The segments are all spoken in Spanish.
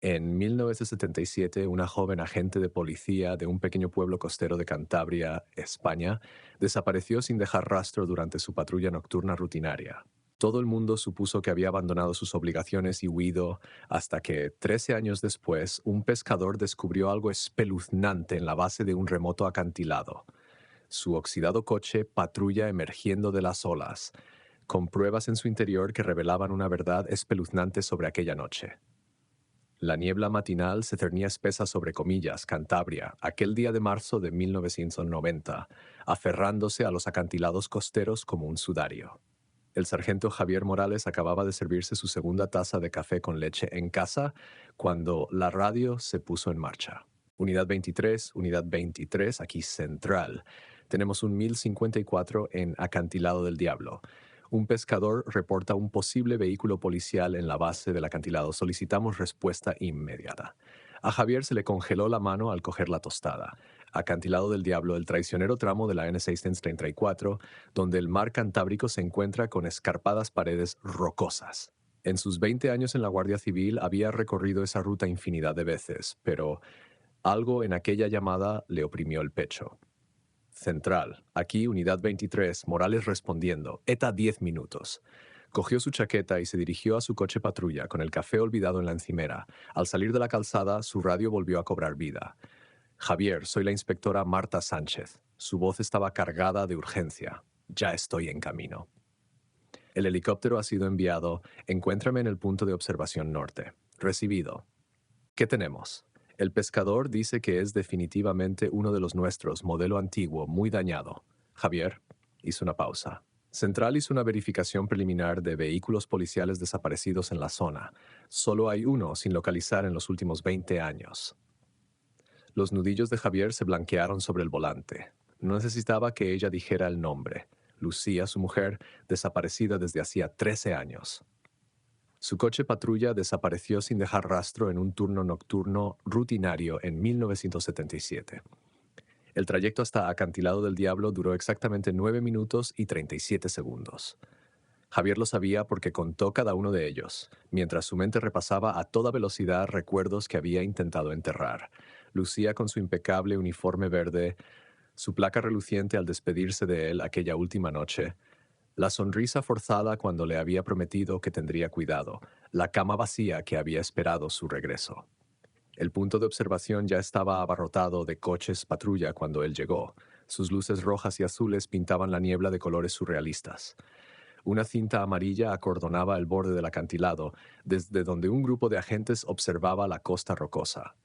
En 1977, una joven agente de policía de un pequeño pueblo costero de Cantabria, España, desapareció sin dejar rastro durante su patrulla nocturna rutinaria. Todo el mundo supuso que había abandonado sus obligaciones y huido hasta que, 13 años después, un pescador descubrió algo espeluznante en la base de un remoto acantilado. Su oxidado coche patrulla emergiendo de las olas, con pruebas en su interior que revelaban una verdad espeluznante sobre aquella noche. La niebla matinal se cernía espesa sobre Comillas, Cantabria, aquel día de marzo de 1990, aferrándose a los acantilados costeros como un sudario. El sargento Javier Morales acababa de servirse su segunda taza de café con leche en casa cuando la radio se puso en marcha. Unidad 23, aquí central. Tenemos un 1054 en Acantilado del Diablo. Un pescador reporta un posible vehículo policial en la base del acantilado. Solicitamos respuesta inmediata. A Javier se le congeló la mano al coger la tostada. Acantilado del Diablo, el traicionero tramo de la N634, donde el mar Cantábrico se encuentra con escarpadas paredes rocosas. En sus 20 años en la Guardia Civil había recorrido esa ruta infinidad de veces, pero algo en aquella llamada le oprimió el pecho. Central, aquí Unidad 23, Morales respondiendo, ETA 10 minutos. Cogió su chaqueta y se dirigió a su coche patrulla con el café olvidado en la encimera. Al salir de la calzada, su radio volvió a cobrar vida. Javier, soy la inspectora Marta Sánchez. Su voz estaba cargada de urgencia. Ya estoy en camino. El helicóptero ha sido enviado. Encuéntrame en el punto de observación norte. Recibido. ¿Qué tenemos? El pescador dice que es definitivamente uno de los nuestros, modelo antiguo, muy dañado. Javier hizo una pausa. Central hizo una verificación preliminar de vehículos policiales desaparecidos en la zona. Solo hay uno sin localizar en los últimos 20 años. Los nudillos de Javier se blanquearon sobre el volante. No necesitaba que ella dijera el nombre. Lucía, su mujer, desaparecida desde hacía 13 años. Su coche patrulla desapareció sin dejar rastro en un turno nocturno rutinario en 1977. El trayecto hasta Acantilado del Diablo duró exactamente 9 minutos y 37 segundos. Javier lo sabía porque contó cada uno de ellos, mientras su mente repasaba a toda velocidad recuerdos que había intentado enterrar. Lucía con su impecable uniforme verde, su placa reluciente al despedirse de él aquella última noche, la sonrisa forzada cuando le había prometido que tendría cuidado, la cama vacía que había esperado su regreso. El punto de observación ya estaba abarrotado de coches patrulla cuando él llegó. Sus luces rojas y azules pintaban la niebla de colores surrealistas. Una cinta amarilla acordonaba el borde del acantilado, desde donde un grupo de agentes observaba la costa rocosa.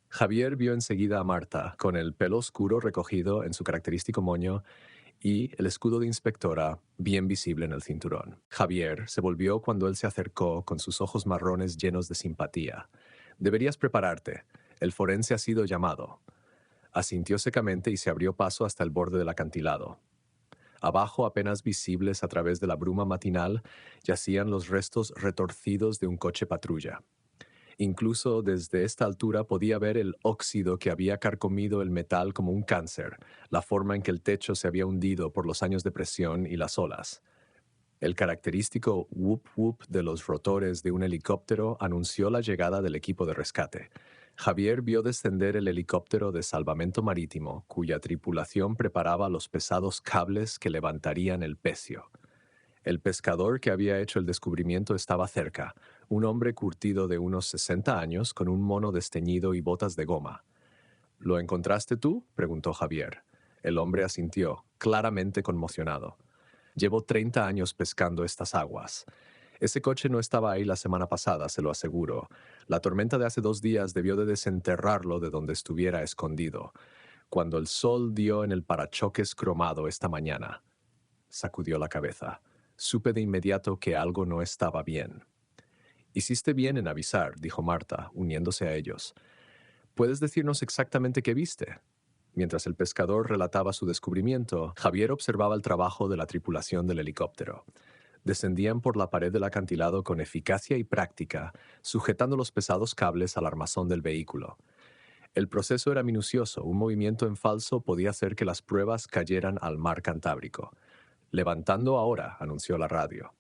Javier vio enseguida a Marta, con el pelo oscuro recogido en su característico moño y el escudo de inspectora bien visible en el cinturón. Javier se volvió cuando él se acercó con sus ojos marrones llenos de simpatía. «Deberías prepararte. El forense ha sido llamado». Asintió secamente y se abrió paso hasta el borde del acantilado. Abajo, apenas visibles a través de la bruma matinal, yacían los restos retorcidos de un coche patrulla. Incluso desde esta altura podía ver el óxido que había carcomido el metal como un cáncer, la forma en que el techo se había hundido por los años de presión y las olas. El característico whoop whoop de los rotores de un helicóptero anunció la llegada del equipo de rescate. Javier vio descender el helicóptero de salvamento marítimo, cuya tripulación preparaba los pesados cables que levantarían el pecio. El pescador que había hecho el descubrimiento estaba cerca, un hombre curtido de unos 60 años con un mono desteñido y botas de goma. ¿Lo encontraste tú?, preguntó Javier. El hombre asintió, claramente conmocionado. Llevo 30 años pescando estas aguas. Ese coche no estaba ahí la semana pasada, se lo aseguro. La tormenta de hace 2 días debió de desenterrarlo de donde estuviera escondido, cuando el sol dio en el parachoques cromado esta mañana. Sacudió la cabeza. Supe de inmediato que algo no estaba bien. «Hiciste bien en avisar», dijo Marta, uniéndose a ellos. «¿Puedes decirnos exactamente qué viste?» Mientras el pescador relataba su descubrimiento, Javier observaba el trabajo de la tripulación del helicóptero. Descendían por la pared del acantilado con eficacia y práctica, sujetando los pesados cables al armazón del vehículo. El proceso era minucioso, un movimiento en falso podía hacer que las pruebas cayeran al mar Cantábrico. «Levantando ahora», anunció la radio.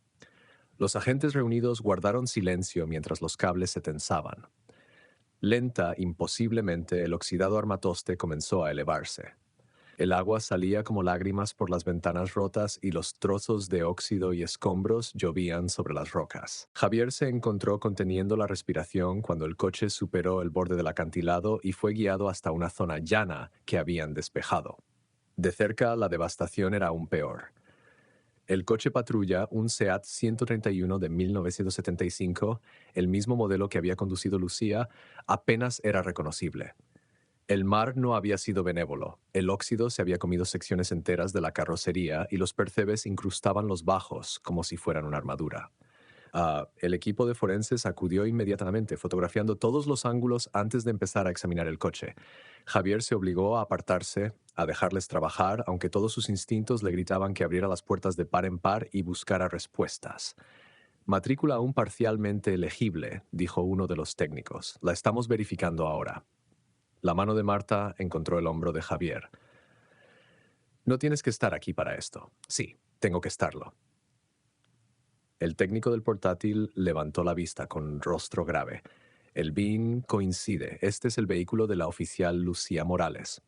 Los agentes reunidos guardaron silencio mientras los cables se tensaban. Lenta, imposiblemente, el oxidado armatoste comenzó a elevarse. El agua salía como lágrimas por las ventanas rotas y los trozos de óxido y escombros llovían sobre las rocas. Javier se encontró conteniendo la respiración cuando el coche superó el borde del acantilado y fue guiado hasta una zona llana que habían despejado. De cerca, la devastación era aún peor. El coche patrulla, un Seat 131 de 1975, el mismo modelo que había conducido Lucía, apenas era reconocible. El mar no había sido benévolo. El óxido se había comido secciones enteras de la carrocería y los percebes incrustaban los bajos como si fueran una armadura. El equipo de forenses acudió inmediatamente, fotografiando todos los ángulos antes de empezar a examinar el coche. Javier se obligó a apartarse, a dejarles trabajar, aunque todos sus instintos le gritaban que abriera las puertas de par en par y buscara respuestas. Matrícula aún parcialmente legible, dijo uno de los técnicos. La estamos verificando ahora. La mano de Marta encontró el hombro de Javier. No tienes que estar aquí para esto. Sí, tengo que estarlo. El técnico del portátil levantó la vista con rostro grave. El BIN coincide. Este es el vehículo de la oficial Lucía Morales.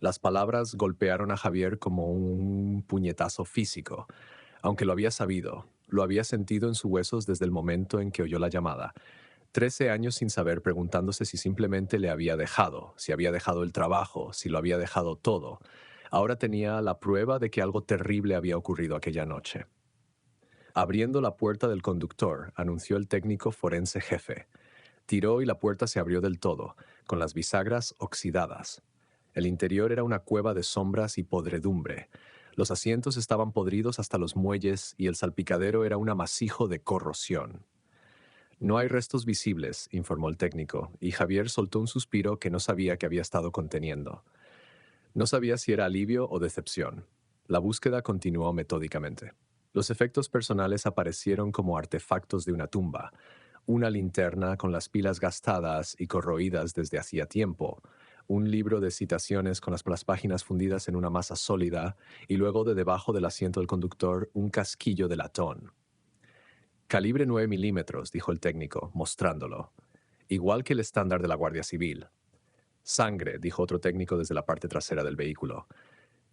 Las palabras golpearon a Javier como un puñetazo físico. Aunque lo había sabido, lo había sentido en sus huesos desde el momento en que oyó la llamada. 13 años sin saber, preguntándose si simplemente le había dejado, si había dejado el trabajo, si lo había dejado todo. Ahora tenía la prueba de que algo terrible había ocurrido aquella noche. Abriendo la puerta del conductor, anunció el técnico forense jefe. Tiró y la puerta se abrió del todo, con las bisagras oxidadas. El interior era una cueva de sombras y podredumbre. Los asientos estaban podridos hasta los muelles y el salpicadero era un amasijo de corrosión. No hay restos visibles, informó el técnico, y Javier soltó un suspiro que no sabía que había estado conteniendo. No sabía si era alivio o decepción. La búsqueda continuó metódicamente. Los efectos personales aparecieron como artefactos de una tumba. Una linterna con las pilas gastadas y corroídas desde hacía tiempo, un libro de citaciones con las páginas fundidas en una masa sólida y luego de debajo del asiento del conductor un casquillo de latón. Calibre 9 milímetros, dijo el técnico, mostrándolo. Igual que el estándar de la Guardia Civil. Sangre, dijo otro técnico desde la parte trasera del vehículo.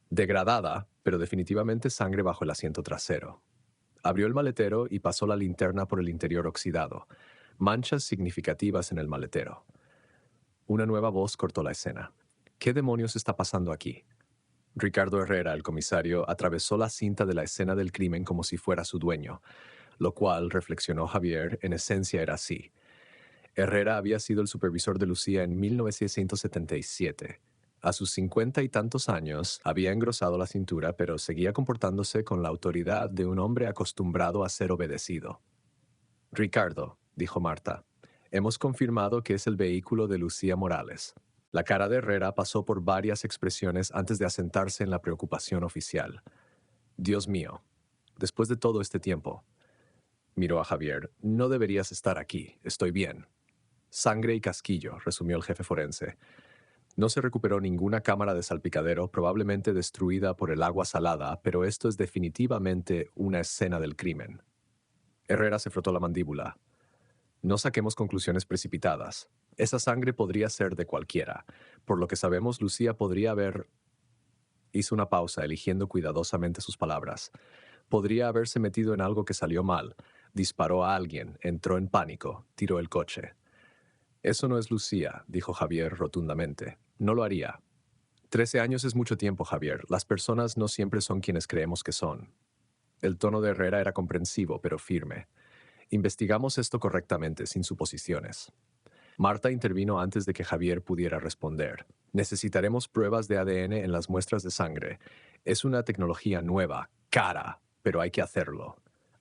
Degradada, pero definitivamente sangre bajo el asiento trasero. Abrió el maletero y pasó la linterna por el interior oxidado. Manchas significativas en el maletero. Una nueva voz cortó la escena. ¿Qué demonios está pasando aquí? Ricardo Herrera, el comisario, atravesó la cinta de la escena del crimen como si fuera su dueño, lo cual, reflexionó Javier, en esencia era así. Herrera había sido el supervisor de Lucía en 1977. A sus 50 y tantos años, había engrosado la cintura, pero seguía comportándose con la autoridad de un hombre acostumbrado a ser obedecido. Ricardo, dijo Marta, hemos confirmado que es el vehículo de Lucía Morales. La cara de Herrera pasó por varias expresiones antes de asentarse en la preocupación oficial. Dios mío, después de todo este tiempo. Miró a Javier. No deberías estar aquí. Estoy bien. Sangre y casquillo, resumió el jefe forense. No se recuperó ninguna cámara de salpicadero, probablemente destruida por el agua salada, pero esto es definitivamente una escena del crimen. Herrera se frotó la mandíbula. No saquemos conclusiones precipitadas. Esa sangre podría ser de cualquiera. Por lo que sabemos, Lucía podría haber... Hizo una pausa, eligiendo cuidadosamente sus palabras. Podría haberse metido en algo que salió mal. Disparó a alguien, entró en pánico, tiró el coche. Eso no es Lucía, dijo Javier rotundamente. No lo haría. 13 años es mucho tiempo, Javier. Las personas no siempre son quienes creemos que son. El tono de Herrera era comprensivo, pero firme. Investigamos esto correctamente, sin suposiciones. Marta intervino antes de que Javier pudiera responder. Necesitaremos pruebas de ADN en las muestras de sangre. Es una tecnología nueva, cara, pero hay que hacerlo.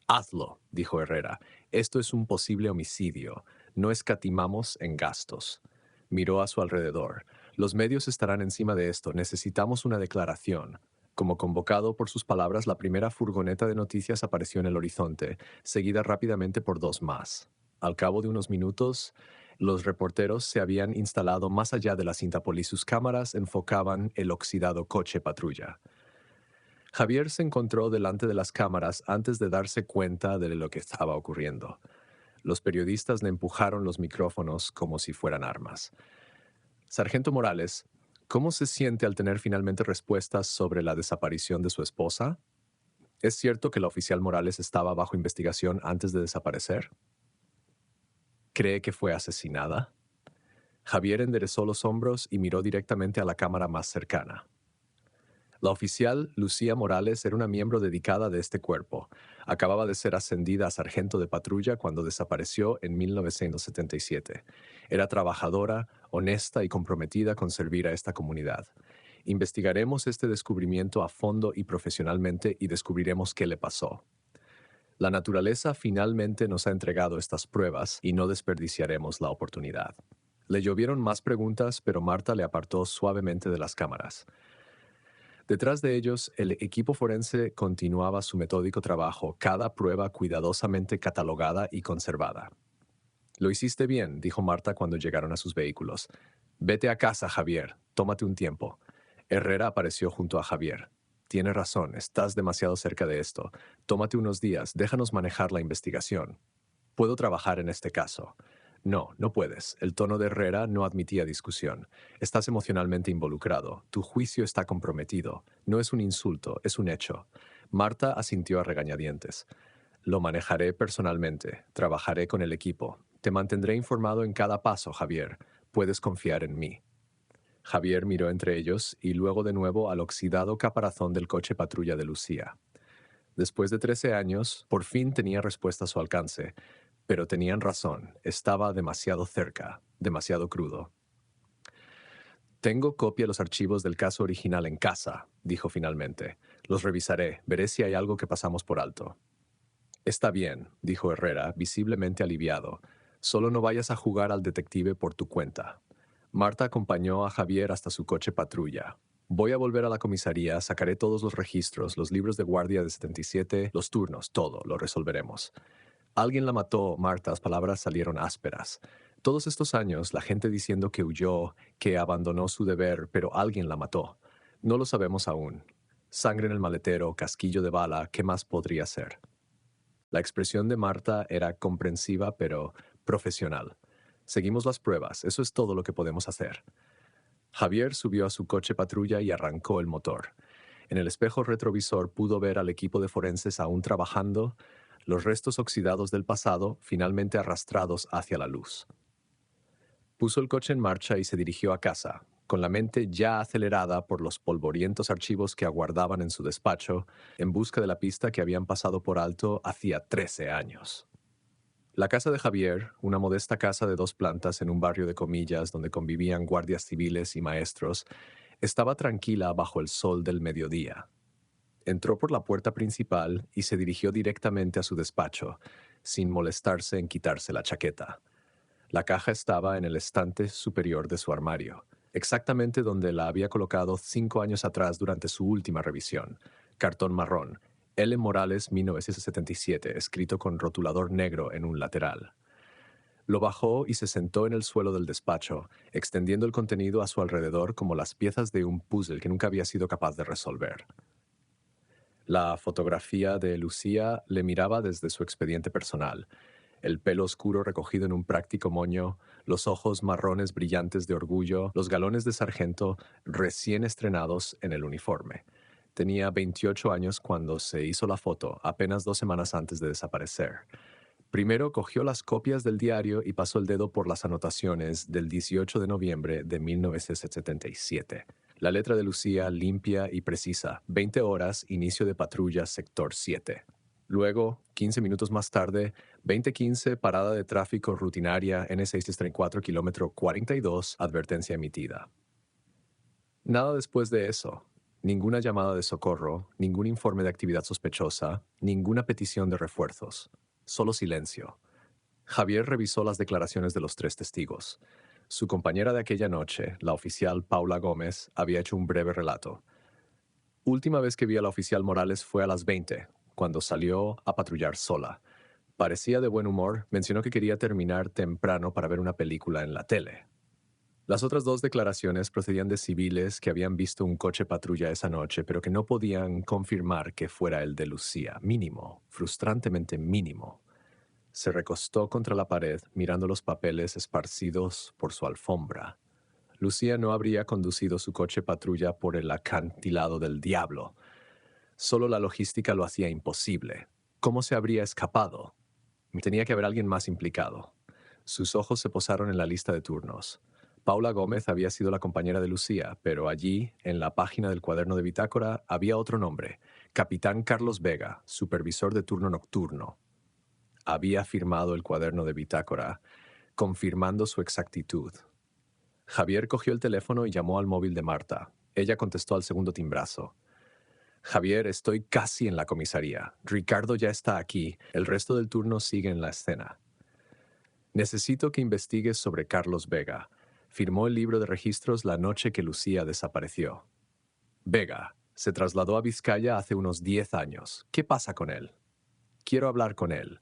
Hazlo, dijo Herrera. Esto es un posible homicidio. No escatimamos en gastos. Miró a su alrededor. Los medios estarán encima de esto. Necesitamos una declaración. Como convocado por sus palabras, la primera furgoneta de noticias apareció en el horizonte, seguida rápidamente por dos más. Al cabo de unos minutos, los reporteros se habían instalado más allá de la cinta poli. Sus cámaras enfocaban el oxidado coche patrulla. Javier se encontró delante de las cámaras antes de darse cuenta de lo que estaba ocurriendo. Los periodistas le empujaron los micrófonos como si fueran armas. Sargento Morales, ¿cómo se siente al tener finalmente respuestas sobre la desaparición de su esposa? ¿Es cierto que la oficial Morales estaba bajo investigación antes de desaparecer? ¿Cree que fue asesinada? Javier enderezó los hombros y miró directamente a la cámara más cercana. La oficial Lucía Morales era una miembro dedicada de este cuerpo. Acababa de ser ascendida a sargento de patrulla cuando desapareció en 1977. Era trabajadora, honesta y comprometida con servir a esta comunidad. Investigaremos este descubrimiento a fondo y profesionalmente y descubriremos qué le pasó. La naturaleza finalmente nos ha entregado estas pruebas y no desperdiciaremos la oportunidad. Le llovieron más preguntas, pero Marta le apartó suavemente de las cámaras. Detrás de ellos, el equipo forense continuaba su metódico trabajo, cada prueba cuidadosamente catalogada y conservada. «Lo hiciste bien», dijo Marta cuando llegaron a sus vehículos. «Vete a casa, Javier. Tómate un tiempo». Herrera apareció junto a Javier. «Tienes razón, estás demasiado cerca de esto. Tómate unos días, déjanos manejar la investigación. Puedo trabajar en este caso». «No, no puedes». El tono de Herrera no admitía discusión. «Estás emocionalmente involucrado. Tu juicio está comprometido. No es un insulto, es un hecho». Marta asintió a regañadientes. «Lo manejaré personalmente. Trabajaré con el equipo. Te mantendré informado en cada paso, Javier. Puedes confiar en mí». Javier miró entre ellos y luego de nuevo al oxidado caparazón del coche patrulla de Lucía. Después de 13 años, por fin tenía respuesta a su alcance. Pero tenían razón, estaba demasiado cerca, demasiado crudo. «Tengo copia de los archivos del caso original en casa», dijo finalmente. «Los revisaré, veré si hay algo que pasamos por alto». «Está bien», dijo Herrera, visiblemente aliviado. «Solo no vayas a jugar al detective por tu cuenta». Marta acompañó a Javier hasta su coche patrulla. «Voy a volver a la comisaría, sacaré todos los registros, los libros de guardia de 77, los turnos, todo, lo resolveremos». «Alguien la mató», Martas palabras salieron ásperas. Todos estos años, la gente diciendo que huyó, que abandonó su deber, pero alguien la mató. No lo sabemos aún. Sangre en el maletero, casquillo de bala, ¿qué más podría ser? La expresión de Marta era comprensiva, pero profesional. «Seguimos las pruebas, eso es todo lo que podemos hacer». Javier subió a su coche patrulla y arrancó el motor. En el espejo retrovisor pudo ver al equipo de forenses aún trabajando, los restos oxidados del pasado finalmente arrastrados hacia la luz. Puso el coche en marcha y se dirigió a casa, con la mente ya acelerada por los polvorientos archivos que aguardaban en su despacho, en busca de la pista que habían pasado por alto hacía 13 años. La casa de Javier, una modesta casa de 2 plantas en un barrio de comillas donde convivían guardias civiles y maestros, estaba tranquila bajo el sol del mediodía. Entró por la puerta principal y se dirigió directamente a su despacho, sin molestarse en quitarse la chaqueta. La caja estaba en el estante superior de su armario, exactamente donde la había colocado 5 años atrás durante su última revisión. Cartón marrón, L. Morales 1977, escrito con rotulador negro en un lateral. Lo bajó y se sentó en el suelo del despacho, extendiendo el contenido a su alrededor como las piezas de un puzzle que nunca había sido capaz de resolver. La fotografía de Lucía le miraba desde su expediente personal. El pelo oscuro recogido en un práctico moño, los ojos marrones brillantes de orgullo, los galones de sargento recién estrenados en el uniforme. Tenía 28 años cuando se hizo la foto, apenas 2 semanas antes de desaparecer. Primero cogió las copias del diario y pasó el dedo por las anotaciones del 18 de noviembre de 1977. La letra de Lucía limpia y precisa. 20 horas, inicio de patrulla, sector 7. Luego, 15 minutos más tarde, 20:15, parada de tráfico rutinaria N634, kilómetro 42, advertencia emitida. Nada después de eso. Ninguna llamada de socorro, ningún informe de actividad sospechosa, ninguna petición de refuerzos. Solo silencio. Javier revisó las declaraciones de los 3 testigos. Su compañera de aquella noche, la oficial Paula Gómez, había hecho un breve relato. Última vez que vi a la oficial Morales fue a las 20, cuando salió a patrullar sola. Parecía de buen humor, mencionó que quería terminar temprano para ver una película en la tele. Las otras dos declaraciones procedían de civiles que habían visto un coche patrulla esa noche, pero que no podían confirmar que fuera el de Lucía. Mínimo, frustrantemente mínimo. Se recostó contra la pared, mirando los papeles esparcidos por su alfombra. Lucía no habría conducido su coche patrulla por el acantilado del diablo. Solo la logística lo hacía imposible. ¿Cómo se habría escapado? Tenía que haber alguien más implicado. Sus ojos se posaron en la lista de turnos. Paula Gómez había sido la compañera de Lucía, pero allí, en la página del cuaderno de bitácora, había otro nombre: Capitán Carlos Vega, supervisor de turno nocturno. Había firmado el cuaderno de bitácora, confirmando su exactitud. Javier cogió el teléfono y llamó al móvil de Marta. Ella contestó al segundo timbrazo. Javier, estoy casi en la comisaría. Ricardo ya está aquí. El resto del turno sigue en la escena. Necesito que investigues sobre Carlos Vega. Firmó el libro de registros la noche que Lucía desapareció. Vega se trasladó a Vizcaya hace unos 10 años. ¿Qué pasa con él? Quiero hablar con él.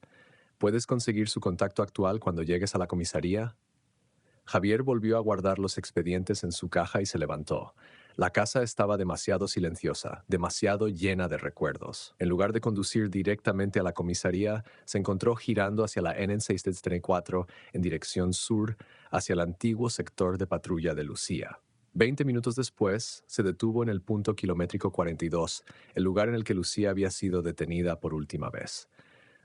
¿Puedes conseguir su contacto actual cuando llegues a la comisaría? Javier volvió a guardar los expedientes en su caja y se levantó. La casa estaba demasiado silenciosa, demasiado llena de recuerdos. En lugar de conducir directamente a la comisaría, se encontró girando hacia la N634 en dirección sur, hacia el antiguo sector de patrulla de Lucía. 20 minutos después, se detuvo en el punto kilométrico 42, el lugar en el que Lucía había sido detenida por última vez.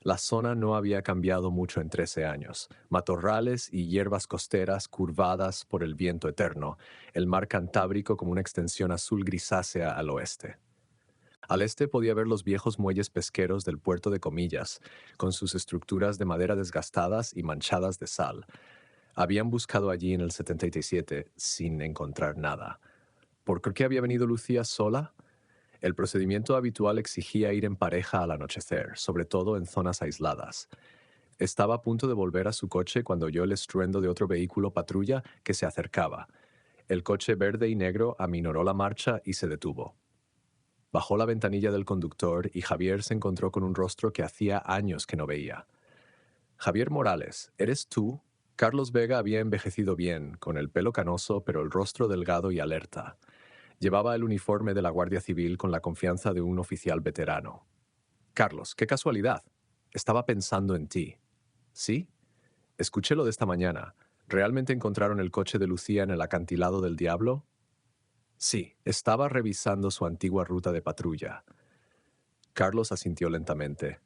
La zona no había cambiado mucho en 13 años. Matorrales y hierbas costeras curvadas por el viento eterno, el mar Cantábrico como una extensión azul grisácea al oeste. Al este podía ver los viejos muelles pesqueros del puerto de Comillas, con sus estructuras de madera desgastadas y manchadas de sal. Habían buscado allí en el 77 sin encontrar nada. ¿Por qué había venido Lucía sola? El procedimiento habitual exigía ir en pareja al anochecer, sobre todo en zonas aisladas. Estaba a punto de volver a su coche cuando oyó el estruendo de otro vehículo patrulla que se acercaba. El coche verde y negro aminoró la marcha y se detuvo. Bajó la ventanilla del conductor y Javier se encontró con un rostro que hacía años que no veía. Javier Morales, ¿eres tú? Carlos Vega había envejecido bien, con el pelo canoso pero el rostro delgado y alerta. Llevaba el uniforme de la Guardia Civil con la confianza de un oficial veterano. Carlos, qué casualidad. Estaba pensando en ti. ¿Sí? Escuché lo de esta mañana. ¿Realmente encontraron el coche de Lucía en el acantilado del Diablo? Sí, estaba revisando su antigua ruta de patrulla. Carlos asintió lentamente.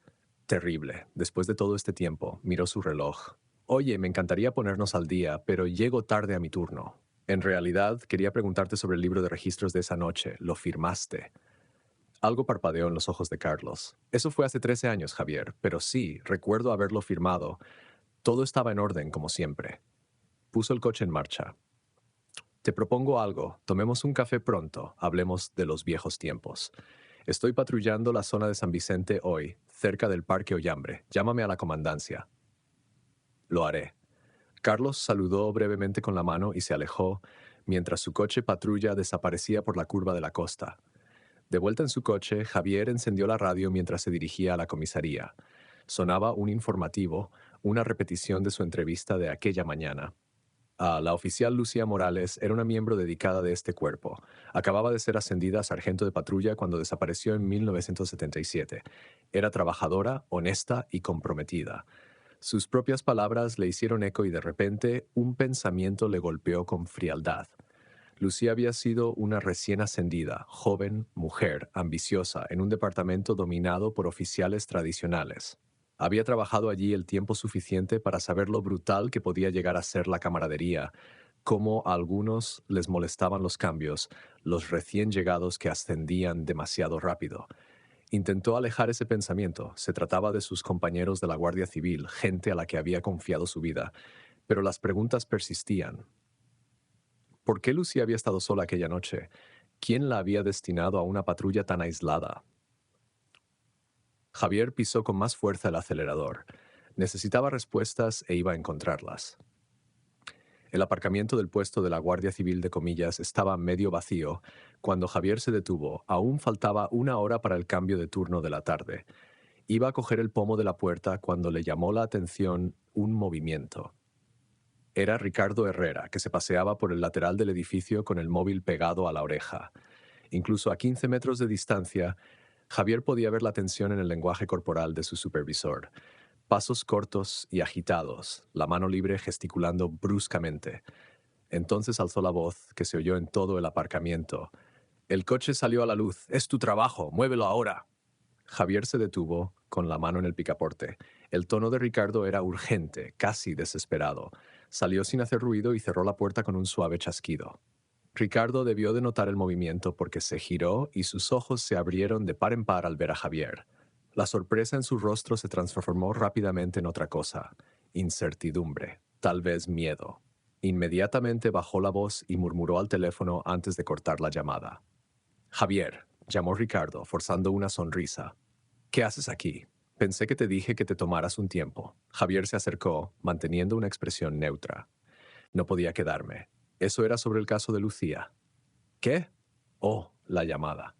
Terrible. Después de todo este tiempo, miró su reloj. Oye, me encantaría ponernos al día, pero llego tarde a mi turno. En realidad, quería preguntarte sobre el libro de registros de esa noche. ¿Lo firmaste? Algo parpadeó en los ojos de Carlos. Eso fue hace 13 años, Javier, pero sí, recuerdo haberlo firmado. Todo estaba en orden, como siempre. Puso el coche en marcha. Te propongo algo. Tomemos un café pronto. Hablemos de los viejos tiempos. Estoy patrullando la zona de San Vicente hoy, cerca del Parque Ollambre. Llámame a la comandancia. Lo haré. Carlos saludó brevemente con la mano y se alejó, mientras su coche patrulla desaparecía por la curva de la costa. De vuelta en su coche, Javier encendió la radio mientras se dirigía a la comisaría. Sonaba un informativo, una repetición de su entrevista de aquella mañana. La oficial Lucía Morales era una miembro dedicada de este cuerpo. Acababa de ser ascendida a sargento de patrulla cuando desapareció en 1977. Era trabajadora, honesta y comprometida. Sus propias palabras le hicieron eco y de repente un pensamiento le golpeó con frialdad. Lucía había sido una recién ascendida, joven, mujer, ambiciosa, en un departamento dominado por oficiales tradicionales. Había trabajado allí el tiempo suficiente para saber lo brutal que podía llegar a ser la camaradería, cómo a algunos les molestaban los cambios, los recién llegados que ascendían demasiado rápido. Intentó alejar ese pensamiento. Se trataba de sus compañeros de la Guardia Civil, gente a la que había confiado su vida, pero las preguntas persistían. ¿Por qué Lucía había estado sola aquella noche? ¿Quién la había destinado a una patrulla tan aislada? Javier pisó con más fuerza el acelerador. Necesitaba respuestas e iba a encontrarlas. El aparcamiento del puesto de la Guardia Civil de Comillas estaba medio vacío. Cuando Javier se detuvo, aún faltaba una hora para el cambio de turno de la tarde. Iba a coger el pomo de la puerta cuando le llamó la atención un movimiento. Era Ricardo Herrera, que se paseaba por el lateral del edificio con el móvil pegado a la oreja. Incluso a 15 metros de distancia, Javier podía ver la tensión en el lenguaje corporal de su supervisor. Pasos cortos y agitados, la mano libre gesticulando bruscamente. Entonces alzó la voz, que se oyó en todo el aparcamiento. «El coche salió a la luz. Es tu trabajo. Muévelo ahora». Javier se detuvo, con la mano en el picaporte. El tono de Ricardo era urgente, casi desesperado. Salió sin hacer ruido y cerró la puerta con un suave chasquido. Ricardo debió de notar el movimiento porque se giró y sus ojos se abrieron de par en par al ver a Javier. La sorpresa en su rostro se transformó rápidamente en otra cosa: incertidumbre, tal vez miedo. Inmediatamente bajó la voz y murmuró al teléfono antes de cortar la llamada. «Javier», llamó Ricardo, forzando una sonrisa. «¿Qué haces aquí? Pensé que te dije que te tomaras un tiempo». Javier se acercó, manteniendo una expresión neutra. «No podía quedarme. Eso era sobre el caso de Lucía». «¿Qué?» «Oh, la llamada».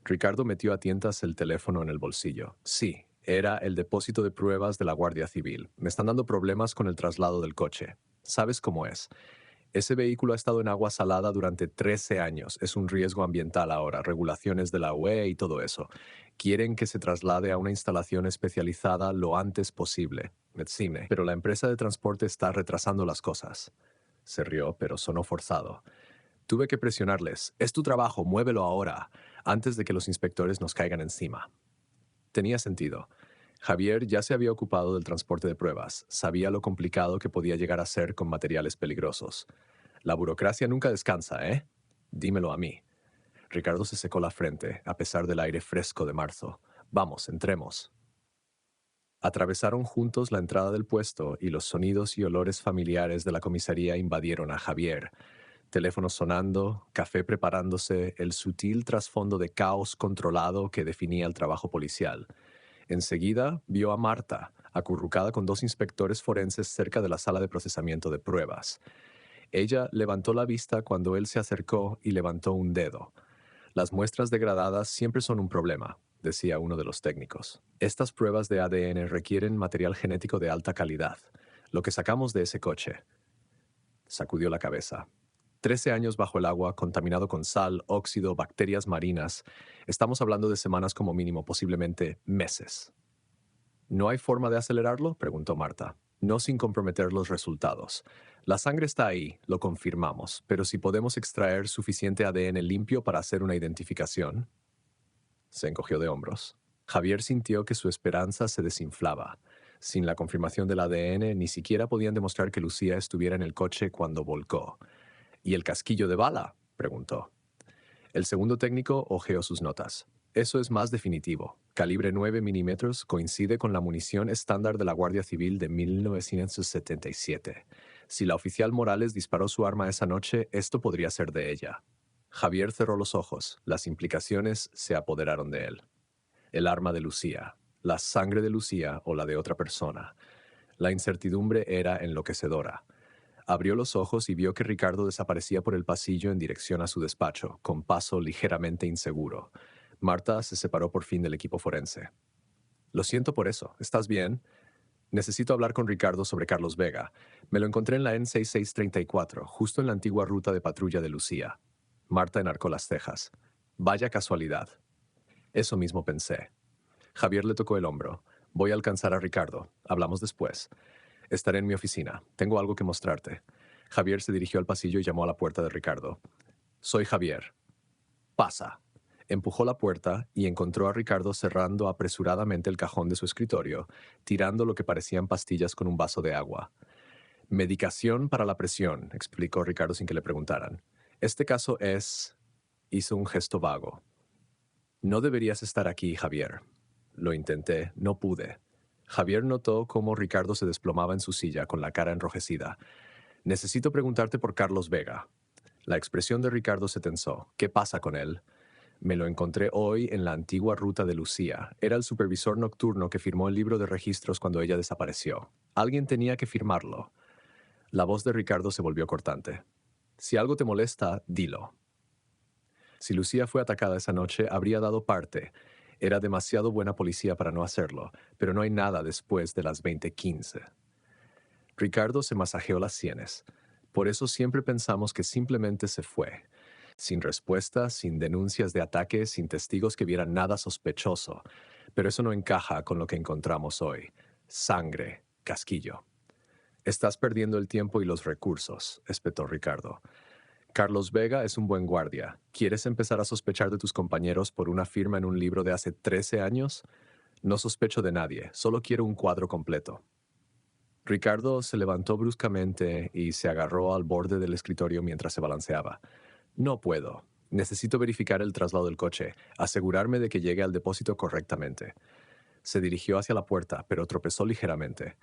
Ricardo metió a tientas el teléfono en el bolsillo. «Sí, era el depósito de pruebas de la Guardia Civil. Me están dando problemas con el traslado del coche. ¿Sabes cómo es? Ese vehículo ha estado en agua salada durante 13 años. Es un riesgo ambiental ahora, regulaciones de la UE y todo eso. Quieren que se traslade a una instalación especializada lo antes posible. Medicine. Pero la empresa de transporte está retrasando las cosas». Se rió, pero sonó forzado. «Tuve que presionarles. Es tu trabajo, muévelo ahora, antes de que los inspectores nos caigan encima». Tenía sentido. Javier ya se había ocupado del transporte de pruebas. Sabía lo complicado que podía llegar a ser con materiales peligrosos. La burocracia nunca descansa, ¿eh? Dímelo a mí. Ricardo se secó la frente, a pesar del aire fresco de marzo. «Vamos, entremos». Atravesaron juntos la entrada del puesto y los sonidos y olores familiares de la comisaría invadieron a Javier. Teléfonos sonando, café preparándose, el sutil trasfondo de caos controlado que definía el trabajo policial. Enseguida vio a Marta, acurrucada con dos inspectores forenses cerca de la sala de procesamiento de pruebas. Ella levantó la vista cuando él se acercó y levantó un dedo. «Las muestras degradadas siempre son un problema», decía uno de los técnicos. «Estas pruebas de ADN requieren material genético de alta calidad. Lo que sacamos de ese coche». Sacudió la cabeza. 13 años bajo el agua, contaminado con sal, óxido, bacterias marinas. Estamos hablando de semanas como mínimo, posiblemente meses. «¿No hay forma de acelerarlo?», preguntó Marta. «No sin comprometer los resultados. La sangre está ahí, lo confirmamos, pero si podemos extraer suficiente ADN limpio para hacer una identificación». Se encogió de hombros. Javier sintió que su esperanza se desinflaba. Sin la confirmación del ADN, ni siquiera podían demostrar que Lucía estuviera en el coche cuando volcó. «¿Y el casquillo de bala?», preguntó. El segundo técnico hojeó sus notas. «Eso es más definitivo. Calibre 9 milímetros, coincide con la munición estándar de la Guardia Civil de 1977. Si la oficial Morales disparó su arma esa noche, esto podría ser de ella». Javier cerró los ojos. Las implicaciones se apoderaron de él. El arma de Lucía, la sangre de Lucía o la de otra persona. La incertidumbre era enloquecedora. Abrió los ojos y vio que Ricardo desaparecía por el pasillo en dirección a su despacho, con paso ligeramente inseguro. Marta se separó por fin del equipo forense. «Lo siento por eso. ¿Estás bien?» «Necesito hablar con Ricardo sobre Carlos Vega. Me lo encontré en la N6634, justo en la antigua ruta de patrulla de Lucía». Marta enarcó las cejas. «Vaya casualidad». «Eso mismo pensé». Javier le tocó el hombro. «Voy a alcanzar a Ricardo. Hablamos después. Estaré en mi oficina. Tengo algo que mostrarte». Javier se dirigió al pasillo y llamó a la puerta de Ricardo. «Soy Javier». «Pasa». Empujó la puerta y encontró a Ricardo cerrando apresuradamente el cajón de su escritorio, tirando lo que parecían pastillas con un vaso de agua. «Medicación para la presión», explicó Ricardo sin que le preguntaran. «Este caso es...» Hizo un gesto vago. «No deberías estar aquí, Javier». «Lo intenté, no pude». Javier notó cómo Ricardo se desplomaba en su silla con la cara enrojecida. «Necesito preguntarte por Carlos Vega». La expresión de Ricardo se tensó. «¿Qué pasa con él?» «Me lo encontré hoy en la antigua ruta de Lucía. Era el supervisor nocturno que firmó el libro de registros cuando ella desapareció. Alguien tenía que firmarlo». La voz de Ricardo se volvió cortante. «Si algo te molesta, dilo». Si Lucía fue atacada esa noche, habría dado parte. Era demasiado buena policía para no hacerlo, pero no hay nada después de las 20:15. Ricardo se masajeó las sienes. Por eso siempre pensamos que simplemente se fue. Sin respuestas, sin denuncias de ataque, sin testigos que vieran nada sospechoso. Pero eso no encaja con lo que encontramos hoy. Sangre, casquillo. Estás perdiendo el tiempo y los recursos, espetó Ricardo. Carlos Vega es un buen guardia. ¿Quieres empezar a sospechar de tus compañeros por una firma en un libro de hace 13 años? No sospecho de nadie, solo quiero un cuadro completo. Ricardo se levantó bruscamente y se agarró al borde del escritorio mientras se balanceaba. No puedo. Necesito verificar el traslado del coche, asegurarme de que llegue al depósito correctamente. Se dirigió hacia la puerta, pero tropezó ligeramente.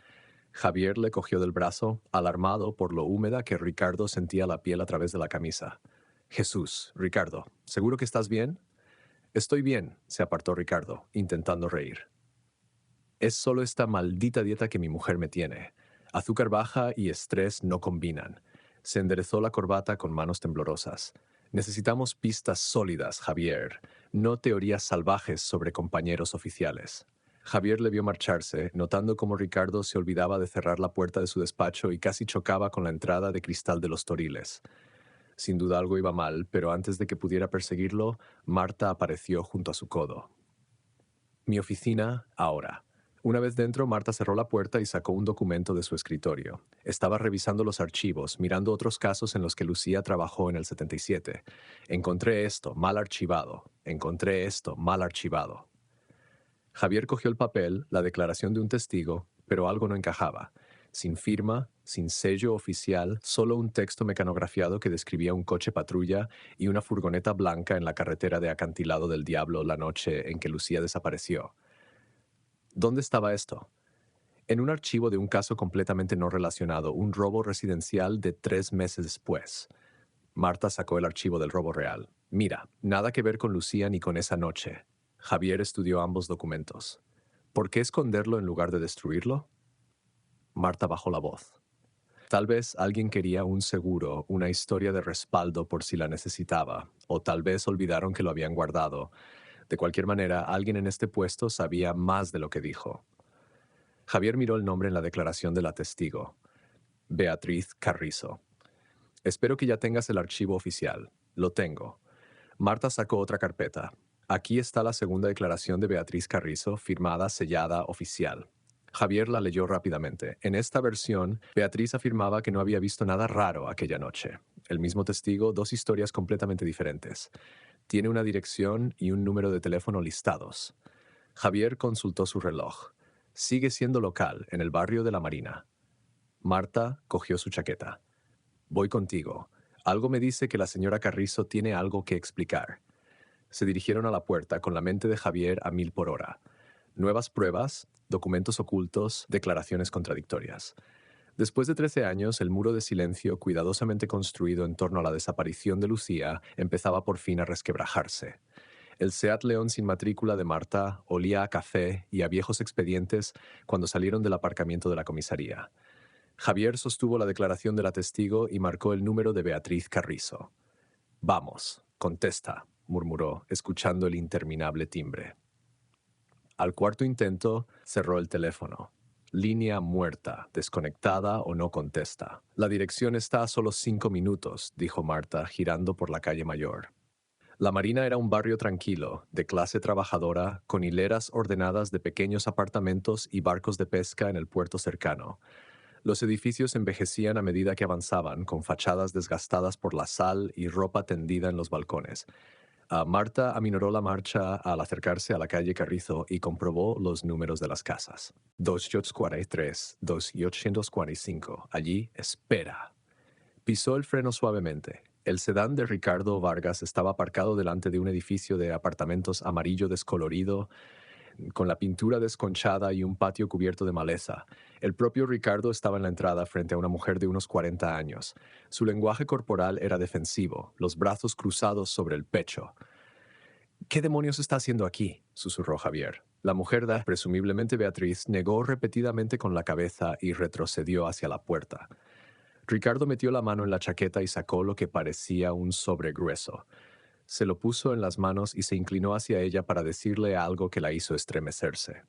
Javier le cogió del brazo, alarmado por lo húmeda que Ricardo sentía la piel a través de la camisa. Jesús, Ricardo, ¿seguro que estás bien? Estoy bien, se apartó Ricardo, intentando reír. Es solo esta maldita dieta que mi mujer me tiene. Azúcar baja y estrés no combinan. Se enderezó la corbata con manos temblorosas. Necesitamos pistas sólidas, Javier, no teorías salvajes sobre compañeros oficiales. Javier le vio marcharse, notando cómo Ricardo se olvidaba de cerrar la puerta de su despacho y casi chocaba con la entrada de cristal de los toriles. Sin duda algo iba mal, pero antes de que pudiera perseguirlo, Marta apareció junto a su codo. Mi oficina, ahora. Una vez dentro, Marta cerró la puerta y sacó un documento de su escritorio. Estaba revisando los archivos, mirando otros casos en los que Lucía trabajó en el 77. Encontré esto, mal archivado. Encontré esto, mal archivado. Javier cogió el papel, la declaración de un testigo, pero algo no encajaba. Sin firma, sin sello oficial, solo un texto mecanografiado que describía un coche patrulla y una furgoneta blanca en la carretera de Acantilado del Diablo la noche en que Lucía desapareció. ¿Dónde estaba esto? En un archivo de un caso completamente no relacionado, un robo residencial de 3 meses después. Marta sacó el archivo del robo real. Mira, nada que ver con Lucía ni con esa noche. Javier estudió ambos documentos. ¿Por qué esconderlo en lugar de destruirlo? Marta bajó la voz. Tal vez alguien quería un seguro, una historia de respaldo por si la necesitaba, o tal vez olvidaron que lo habían guardado. De cualquier manera, alguien en este puesto sabía más de lo que dijo. Javier miró el nombre en la declaración de la testigo. Beatriz Carrizo. Espero que ya tengas el archivo oficial. Lo tengo. Marta sacó otra carpeta. Aquí está la segunda declaración de Beatriz Carrizo, firmada, sellada, oficial. Javier la leyó rápidamente. En esta versión, Beatriz afirmaba que no había visto nada raro aquella noche. El mismo testigo, 2 historias completamente diferentes. Tiene una dirección y un número de teléfono listados. Javier consultó su reloj. Sigue siendo local, en el barrio de la Marina. Marta cogió su chaqueta. Voy contigo. Algo me dice que la señora Carrizo tiene algo que explicar. Se dirigieron a la puerta con la mente de Javier a 1000 por hora. Nuevas pruebas, documentos ocultos, declaraciones contradictorias. Después de 13 años, el muro de silencio cuidadosamente construido en torno a la desaparición de Lucía empezaba por fin a resquebrajarse. El Seat León sin matrícula de Marta olía a café y a viejos expedientes cuando salieron del aparcamiento de la comisaría. Javier sostuvo la declaración de la testigo y marcó el número de Beatriz Carrizo. «Vamos, contesta», murmuró, escuchando el interminable timbre. Al cuarto intento, cerró el teléfono. Línea muerta, desconectada o no contesta. La dirección está a solo 5 minutos, dijo Marta, girando por la calle Mayor. La Marina era un barrio tranquilo, de clase trabajadora, con hileras ordenadas de pequeños apartamentos y barcos de pesca en el puerto cercano. Los edificios envejecían a medida que avanzaban, con fachadas desgastadas por la sal y ropa tendida en los balcones. Marta aminoró la marcha al acercarse a la calle Carrizo y comprobó los números de las casas. 243, 245. Allí, espera. Pisó el freno suavemente. El sedán de Ricardo Vargas estaba aparcado delante de un edificio de apartamentos amarillo descolorido, con la pintura desconchada y un patio cubierto de maleza. El propio Ricardo estaba en la entrada frente a una mujer de unos 40 años. Su lenguaje corporal era defensivo, los brazos cruzados sobre el pecho. «¿Qué demonios está haciendo aquí?», susurró Javier. La mujer, presumiblemente Beatriz, negó repetidamente con la cabeza y retrocedió hacia la puerta. Ricardo metió la mano en la chaqueta y sacó lo que parecía un sobre grueso. Se lo puso en las manos y se inclinó hacia ella para decirle algo que la hizo estremecerse.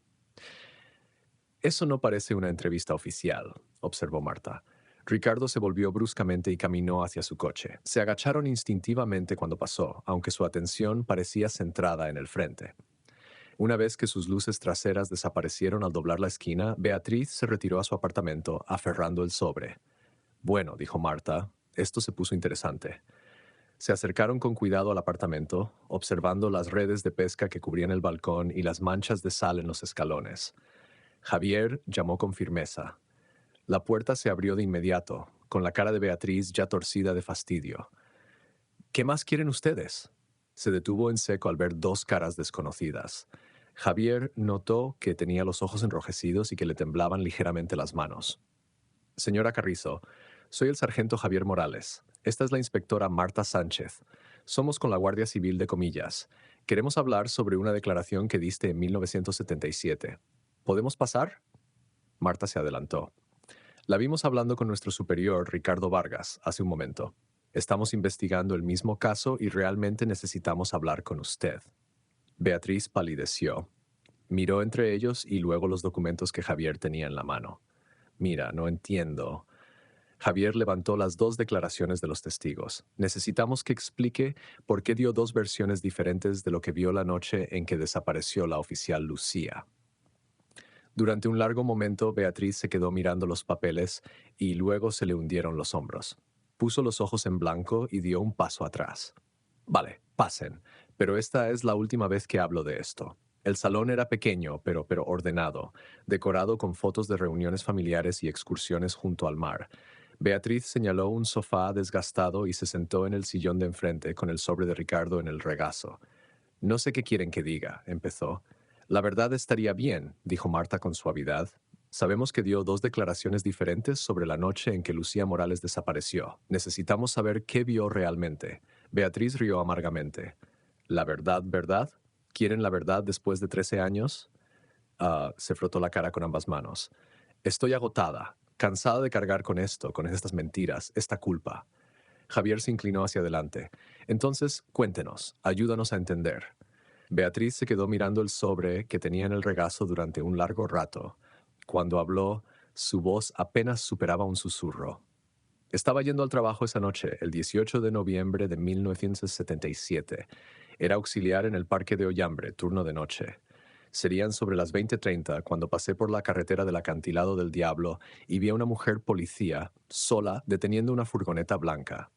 Eso no parece una entrevista oficial, observó Marta. Ricardo se volvió bruscamente y caminó hacia su coche. Se agacharon instintivamente cuando pasó, aunque su atención parecía centrada en el frente. Una vez que sus luces traseras desaparecieron al doblar la esquina, Beatriz se retiró a su apartamento, aferrando el sobre. Bueno, dijo Marta, esto se puso interesante. Se acercaron con cuidado al apartamento, observando las redes de pesca que cubrían el balcón y las manchas de sal en los escalones. Javier llamó con firmeza. La puerta se abrió de inmediato, con la cara de Beatriz ya torcida de fastidio. ¿Qué más quieren ustedes? Se detuvo en seco al ver dos caras desconocidas. Javier notó que tenía los ojos enrojecidos y que le temblaban ligeramente las manos. Señora Carrizo, soy el sargento Javier Morales. Esta es la inspectora Marta Sánchez. Somos con la Guardia Civil de Comillas. Queremos hablar sobre una declaración que diste en 1977. ¿Podemos pasar? Marta se adelantó. La vimos hablando con nuestro superior, Ricardo Vargas, hace un momento. Estamos investigando el mismo caso y realmente necesitamos hablar con usted. Beatriz palideció. Miró entre ellos y luego los documentos que Javier tenía en la mano. Mira, no entiendo. Javier levantó las dos declaraciones de los testigos. Necesitamos que explique por qué dio dos versiones diferentes de lo que vio la noche en que desapareció la oficial Lucía. Durante un largo momento, Beatriz se quedó mirando los papeles y luego se le hundieron los hombros. Puso los ojos en blanco y dio un paso atrás. Vale, pasen, pero esta es la última vez que hablo de esto. El salón era pequeño, pero ordenado, decorado con fotos de reuniones familiares y excursiones junto al mar. Beatriz señaló un sofá desgastado y se sentó en el sillón de enfrente con el sobre de Ricardo en el regazo. No sé qué quieren que diga, empezó. La verdad estaría bien, dijo Marta con suavidad. Sabemos que dio dos declaraciones diferentes sobre la noche en que Lucía Morales desapareció. Necesitamos saber qué vio realmente. Beatriz rió amargamente. ¿La verdad, verdad? ¿Quieren la verdad después de 13 años? Se frotó la cara con ambas manos. Estoy agotada, cansada de cargar con esto, con estas mentiras, esta culpa. Javier se inclinó hacia adelante. Entonces, cuéntenos, ayúdanos a entender. Beatriz se quedó mirando el sobre que tenía en el regazo durante un largo rato. Cuando habló, su voz apenas superaba un susurro. Estaba yendo al trabajo esa noche, el 18 de noviembre de 1977. Era auxiliar en el Parque de Ollambre, turno de noche. Serían sobre las 20:30 cuando pasé por la carretera del Acantilado del Diablo y vi a una mujer policía, sola, deteniendo una furgoneta blanca.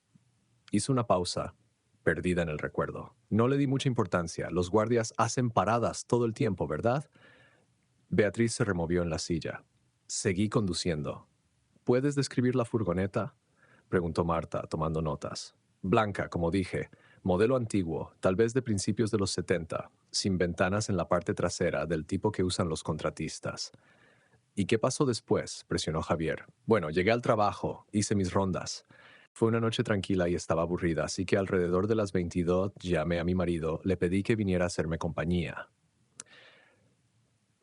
Hizo una pausa, perdida en el recuerdo. No le di mucha importancia. Los guardias hacen paradas todo el tiempo, ¿verdad? Beatriz se removió en la silla. Seguí conduciendo. ¿Puedes describir la furgoneta? Preguntó Marta, tomando notas. Blanca, como dije, modelo antiguo, tal vez de principios de los 70, sin ventanas en la parte trasera, del tipo que usan los contratistas. ¿Y qué pasó después?, presionó Javier. Bueno, llegué al trabajo, hice mis rondas. Fue una noche tranquila y estaba aburrida, así que alrededor de las 22 llamé a mi marido, le pedí que viniera a hacerme compañía.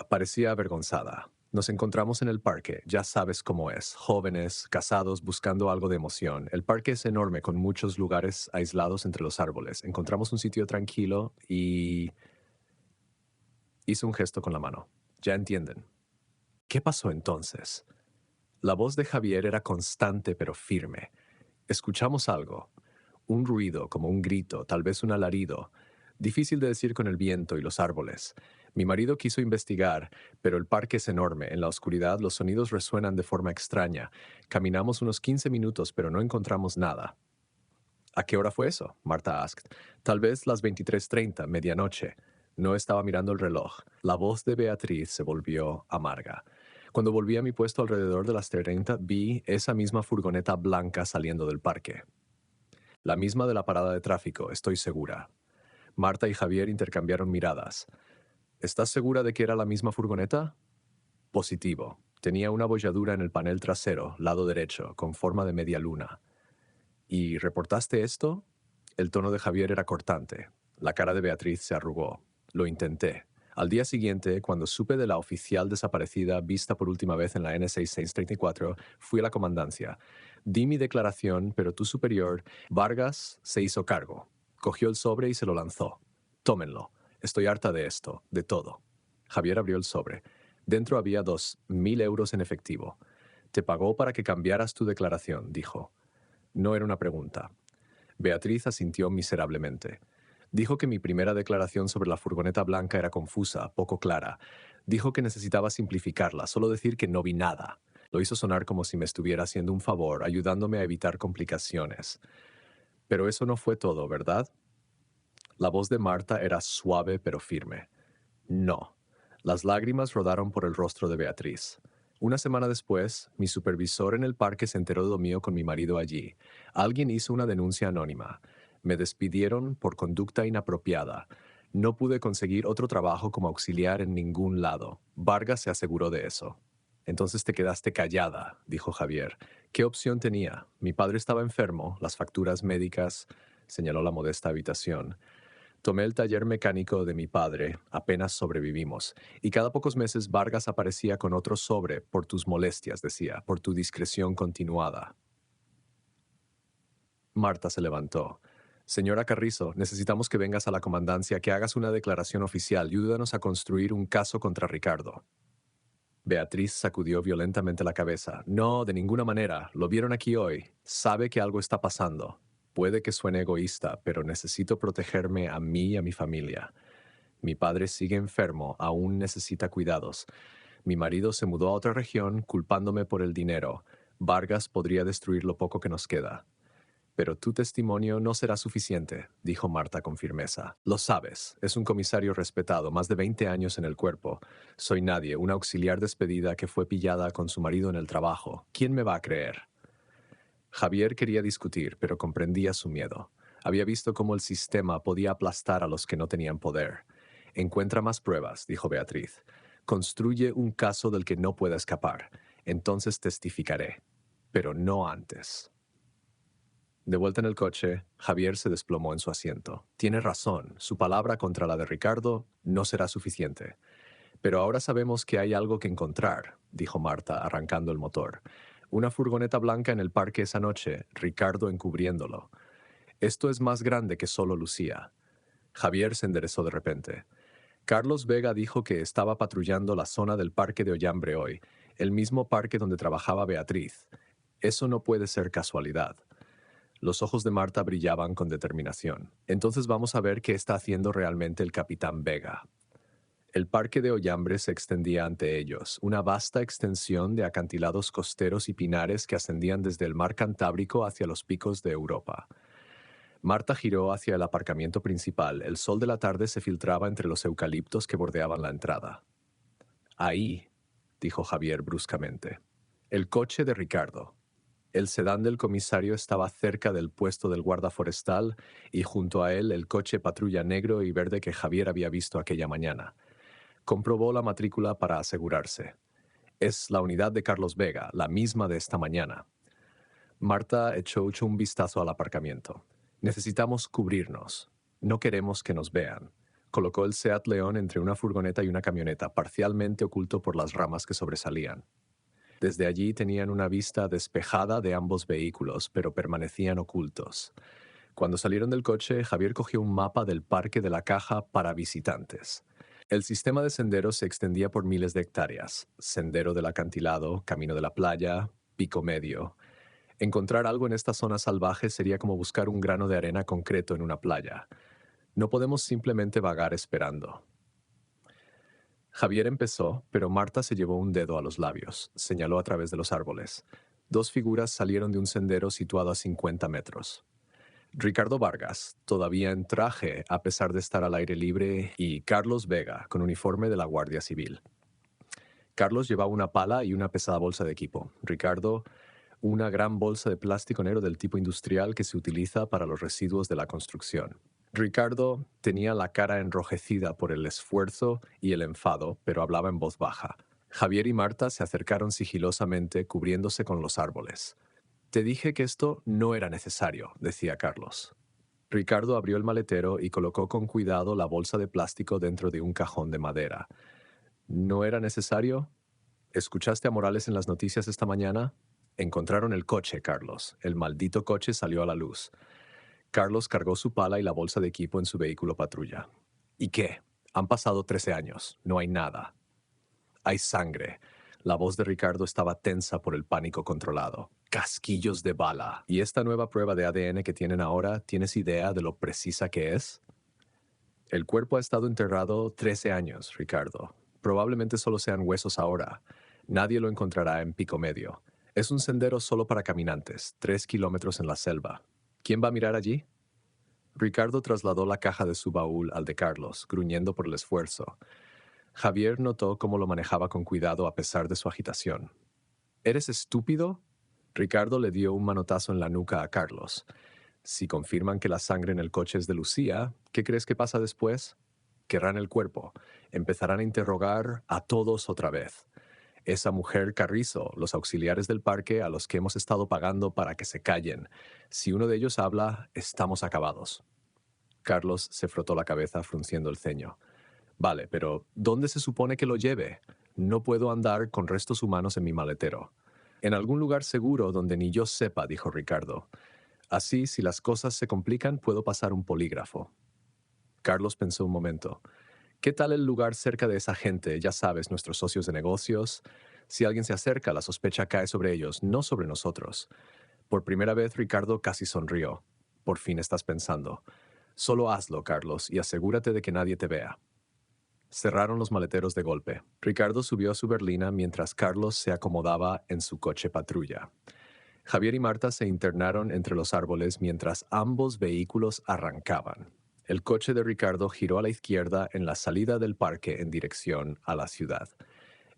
Parecía avergonzada. Nos encontramos en el parque, ya sabes cómo es, jóvenes, casados, buscando algo de emoción. El parque es enorme, con muchos lugares aislados entre los árboles. Encontramos un sitio tranquilo y... Hizo un gesto con la mano. Ya entienden. ¿Qué pasó entonces? La voz de Javier era constante pero firme. Escuchamos algo. Un ruido, como un grito, tal vez un alarido. Difícil de decir con el viento y los árboles. Mi marido quiso investigar, pero el parque es enorme. En la oscuridad los sonidos resuenan de forma extraña. Caminamos unos 15 minutos, pero no encontramos nada. ¿A qué hora fue eso?, Marta asked. Tal vez las 23:30, medianoche. No estaba mirando el reloj. La voz de Beatriz se volvió amarga. Cuando volví a mi puesto alrededor de las 30, vi esa misma furgoneta blanca saliendo del parque. La misma de la parada de tráfico, estoy segura. Marta y Javier intercambiaron miradas. ¿Estás segura de que era la misma furgoneta? Positivo. Tenía una abolladura en el panel trasero, lado derecho, con forma de media luna. ¿Y reportaste esto? El tono de Javier era cortante. La cara de Beatriz se arrugó. Lo intenté. Al día siguiente, cuando supe de la oficial desaparecida vista por última vez en la N6634, fui a la comandancia. Di mi declaración, pero tu superior, Vargas, se hizo cargo. Cogió el sobre y se lo lanzó. Tómenlo. Estoy harta de esto, de todo. Javier abrió el sobre. Dentro había 2.000 euros en efectivo. Te pagó para que cambiaras tu declaración, dijo. No era una pregunta. Beatriz asintió miserablemente. Dijo que mi primera declaración sobre la furgoneta blanca era confusa, poco clara. Dijo que necesitaba simplificarla, solo decir que no vi nada. Lo hizo sonar como si me estuviera haciendo un favor, ayudándome a evitar complicaciones. Pero eso no fue todo, ¿verdad? La voz de Marta era suave pero firme. No. Las lágrimas rodaron por el rostro de Beatriz. Una semana después, mi supervisor en el parque se enteró de lo mío con mi marido allí. Alguien hizo una denuncia anónima. Me despidieron por conducta inapropiada. No pude conseguir otro trabajo como auxiliar en ningún lado. Vargas se aseguró de eso. Entonces te quedaste callada, dijo Javier. ¿Qué opción tenía? Mi padre estaba enfermo, las facturas médicas, señaló la modesta habitación. Tomé el taller mecánico de mi padre, apenas sobrevivimos, y cada pocos meses Vargas aparecía con otro sobre por tus molestias, decía, por tu discreción continuada. Marta se levantó. Señora Carrizo, necesitamos que vengas a la comandancia, que hagas una declaración oficial y ayúdanos a construir un caso contra Ricardo. Beatriz sacudió violentamente la cabeza. No, de ninguna manera. Lo vieron aquí hoy. Sabe que algo está pasando. Puede que suene egoísta, pero necesito protegerme a mí y a mi familia. Mi padre sigue enfermo, aún necesita cuidados. Mi marido se mudó a otra región culpándome por el dinero. Vargas podría destruir lo poco que nos queda. Pero tu testimonio no será suficiente, dijo Marta con firmeza. Lo sabes, es un comisario respetado, más de 20 años en el cuerpo. Soy nadie, una auxiliar despedida que fue pillada con su marido en el trabajo. ¿Quién me va a creer? Javier quería discutir, pero comprendía su miedo. Había visto cómo el sistema podía aplastar a los que no tenían poder. Encuentra más pruebas, dijo Beatriz. Construye un caso del que no pueda escapar. Entonces testificaré. Pero no antes. De vuelta en el coche, Javier se desplomó en su asiento. Tiene razón, su palabra contra la de Ricardo no será suficiente. Pero ahora sabemos que hay algo que encontrar, dijo Marta, arrancando el motor. Una furgoneta blanca en el parque esa noche, Ricardo encubriéndolo. Esto es más grande que solo Lucía. Javier se enderezó de repente. Carlos Vega dijo que estaba patrullando la zona del parque de Ollambre hoy, el mismo parque donde trabajaba Beatriz. Eso no puede ser casualidad. Los ojos de Marta brillaban con determinación. Entonces vamos a ver qué está haciendo realmente el capitán Vega. El parque de Ollambre se extendía ante ellos, una vasta extensión de acantilados costeros y pinares que ascendían desde el mar Cantábrico hacia los picos de Europa. Marta giró hacia el aparcamiento principal. El sol de la tarde se filtraba entre los eucaliptos que bordeaban la entrada. Ahí, dijo Javier bruscamente. El coche de Ricardo. El sedán del comisario estaba cerca del puesto del guarda forestal y junto a él el coche patrulla negro y verde que Javier había visto aquella mañana. Comprobó la matrícula para asegurarse. Es la unidad de Carlos Vega, la misma de esta mañana. Marta echó un vistazo al aparcamiento. Necesitamos cubrirnos. No queremos que nos vean. Colocó el Seat León entre una furgoneta y una camioneta, parcialmente oculto por las ramas que sobresalían. Desde allí tenían una vista despejada de ambos vehículos, pero permanecían ocultos. Cuando salieron del coche, Javier cogió un mapa del Parque de la Caja para visitantes. El sistema de senderos se extendía por miles de hectáreas. Sendero del acantilado, camino de la playa, pico medio. Encontrar algo en esta zona salvaje sería como buscar un grano de arena concreto en una playa. No podemos simplemente vagar esperando. Javier empezó, pero Marta se llevó un dedo a los labios. Señaló a través de los árboles. Dos figuras salieron de un sendero situado a 50 metros. Ricardo Vargas, todavía en traje a pesar de estar al aire libre, y Carlos Vega, con uniforme de la Guardia Civil. Carlos llevaba una pala y una pesada bolsa de equipo. Ricardo, una gran bolsa de plástico negro del tipo industrial que se utiliza para los residuos de la construcción. Ricardo tenía la cara enrojecida por el esfuerzo y el enfado, pero hablaba en voz baja. Javier y Marta se acercaron sigilosamente, cubriéndose con los árboles. Te dije que esto no era necesario, decía Carlos. Ricardo abrió el maletero y colocó con cuidado la bolsa de plástico dentro de un cajón de madera. ¿No era necesario? ¿Escuchaste a Morales en las noticias esta mañana? Encontraron el coche, Carlos. El maldito coche salió a la luz. Carlos cargó su pala y la bolsa de equipo en su vehículo patrulla. ¿Y qué? Han pasado 13 años. No hay nada. Hay sangre. La voz de Ricardo estaba tensa por el pánico controlado. Casquillos de bala. ¿Y esta nueva prueba de ADN que tienen ahora, tienes idea de lo precisa que es? El cuerpo ha estado enterrado 13 años, Ricardo. Probablemente solo sean huesos ahora. Nadie lo encontrará en Pico Medio. Es un sendero solo para caminantes, 3 kilómetros en la selva. ¿Quién va a mirar allí? Ricardo trasladó la caja de su baúl al de Carlos, gruñendo por el esfuerzo. Javier notó cómo lo manejaba con cuidado a pesar de su agitación. ¿Eres estúpido? Ricardo le dio un manotazo en la nuca a Carlos. Si confirman que la sangre en el coche es de Lucía, ¿qué crees que pasa después? Querrán el cuerpo. Empezarán a interrogar a todos otra vez. Esa mujer Carrizo, los auxiliares del parque a los que hemos estado pagando para que se callen. Si uno de ellos habla, estamos acabados. Carlos se frotó la cabeza frunciendo el ceño. Vale, pero ¿dónde se supone que lo lleve? No puedo andar con restos humanos en mi maletero. En algún lugar seguro donde ni yo sepa, dijo Ricardo. Así, si las cosas se complican, puedo pasar un polígrafo. Carlos pensó un momento. ¿Qué tal el lugar cerca de esa gente? Ya sabes, nuestros socios de negocios. Si alguien se acerca, la sospecha cae sobre ellos, no sobre nosotros. Por primera vez, Ricardo casi sonrió. Por fin estás pensando. Solo hazlo, Carlos, y asegúrate de que nadie te vea. Cerraron los maleteros de golpe. Ricardo subió a su berlina mientras Carlos se acomodaba en su coche patrulla. Javier y Marta se internaron entre los árboles mientras ambos vehículos arrancaban. El coche de Ricardo giró a la izquierda en la salida del parque en dirección a la ciudad.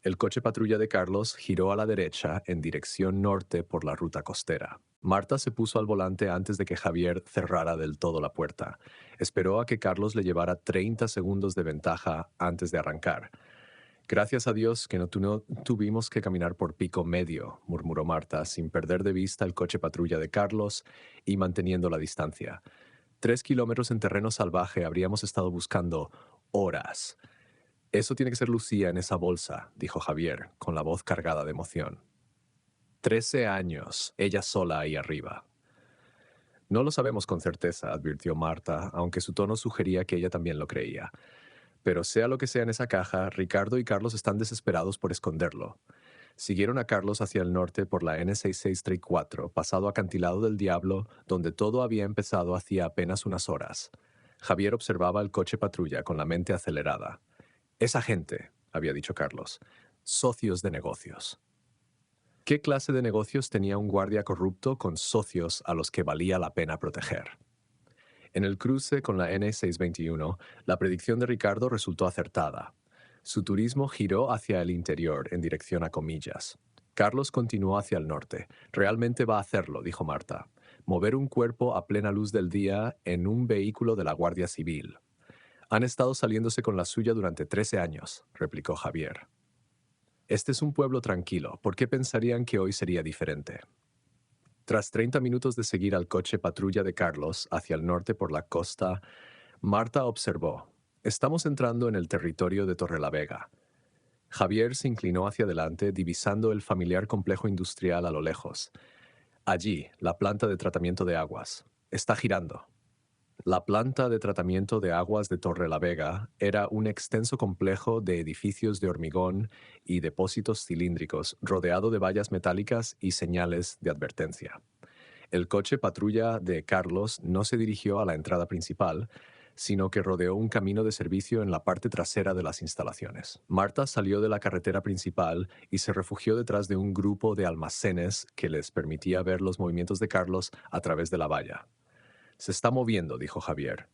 El coche patrulla de Carlos giró a la derecha en dirección norte por la ruta costera. Marta se puso al volante antes de que Javier cerrara del todo la puerta. Esperó a que Carlos le llevara 30 segundos de ventaja antes de arrancar. Gracias a Dios que no tuvimos que caminar por Pico Medio, murmuró Marta, sin perder de vista el coche patrulla de Carlos y manteniendo la distancia. 3 kilómetros en terreno salvaje habríamos estado buscando horas. Eso tiene que ser Lucía en esa bolsa, dijo Javier, con la voz cargada de emoción. 13 años, ella sola ahí arriba. No lo sabemos con certeza, advirtió Marta, aunque su tono sugería que ella también lo creía. Pero sea lo que sea en esa caja, Ricardo y Carlos están desesperados por esconderlo. Siguieron a Carlos hacia el norte por la N6634, pasado Acantilado del Diablo, donde todo había empezado hacía apenas unas horas. Javier observaba el coche patrulla con la mente acelerada. Esa gente, había dicho Carlos, socios de negocios. ¿Qué clase de negocios tenía un guardia corrupto con socios a los que valía la pena proteger? En el cruce con la N621, la predicción de Ricardo resultó acertada. Su turismo giró hacia el interior, en dirección a Comillas. Carlos continuó hacia el norte. Realmente va a hacerlo, dijo Marta. Mover un cuerpo a plena luz del día en un vehículo de la Guardia Civil. Han estado saliéndose con la suya durante 13 años, replicó Javier. Este es un pueblo tranquilo. ¿Por qué pensarían que hoy sería diferente? Tras 30 minutos de seguir al coche patrulla de Carlos hacia el norte por la costa, Marta observó: estamos entrando en el territorio de Torrelavega. Javier se inclinó hacia adelante, divisando el familiar complejo industrial a lo lejos. Allí, la planta de tratamiento de aguas. Está girando. La planta de tratamiento de aguas de Torrelavega era un extenso complejo de edificios de hormigón y depósitos cilíndricos, rodeado de vallas metálicas y señales de advertencia. El coche patrulla de Carlos no se dirigió a la entrada principal, sino que rodeó un camino de servicio en la parte trasera de las instalaciones. Marta salió de la carretera principal y se refugió detrás de un grupo de almacenes que les permitía ver los movimientos de Carlos a través de la valla. Se está moviendo, dijo Javier.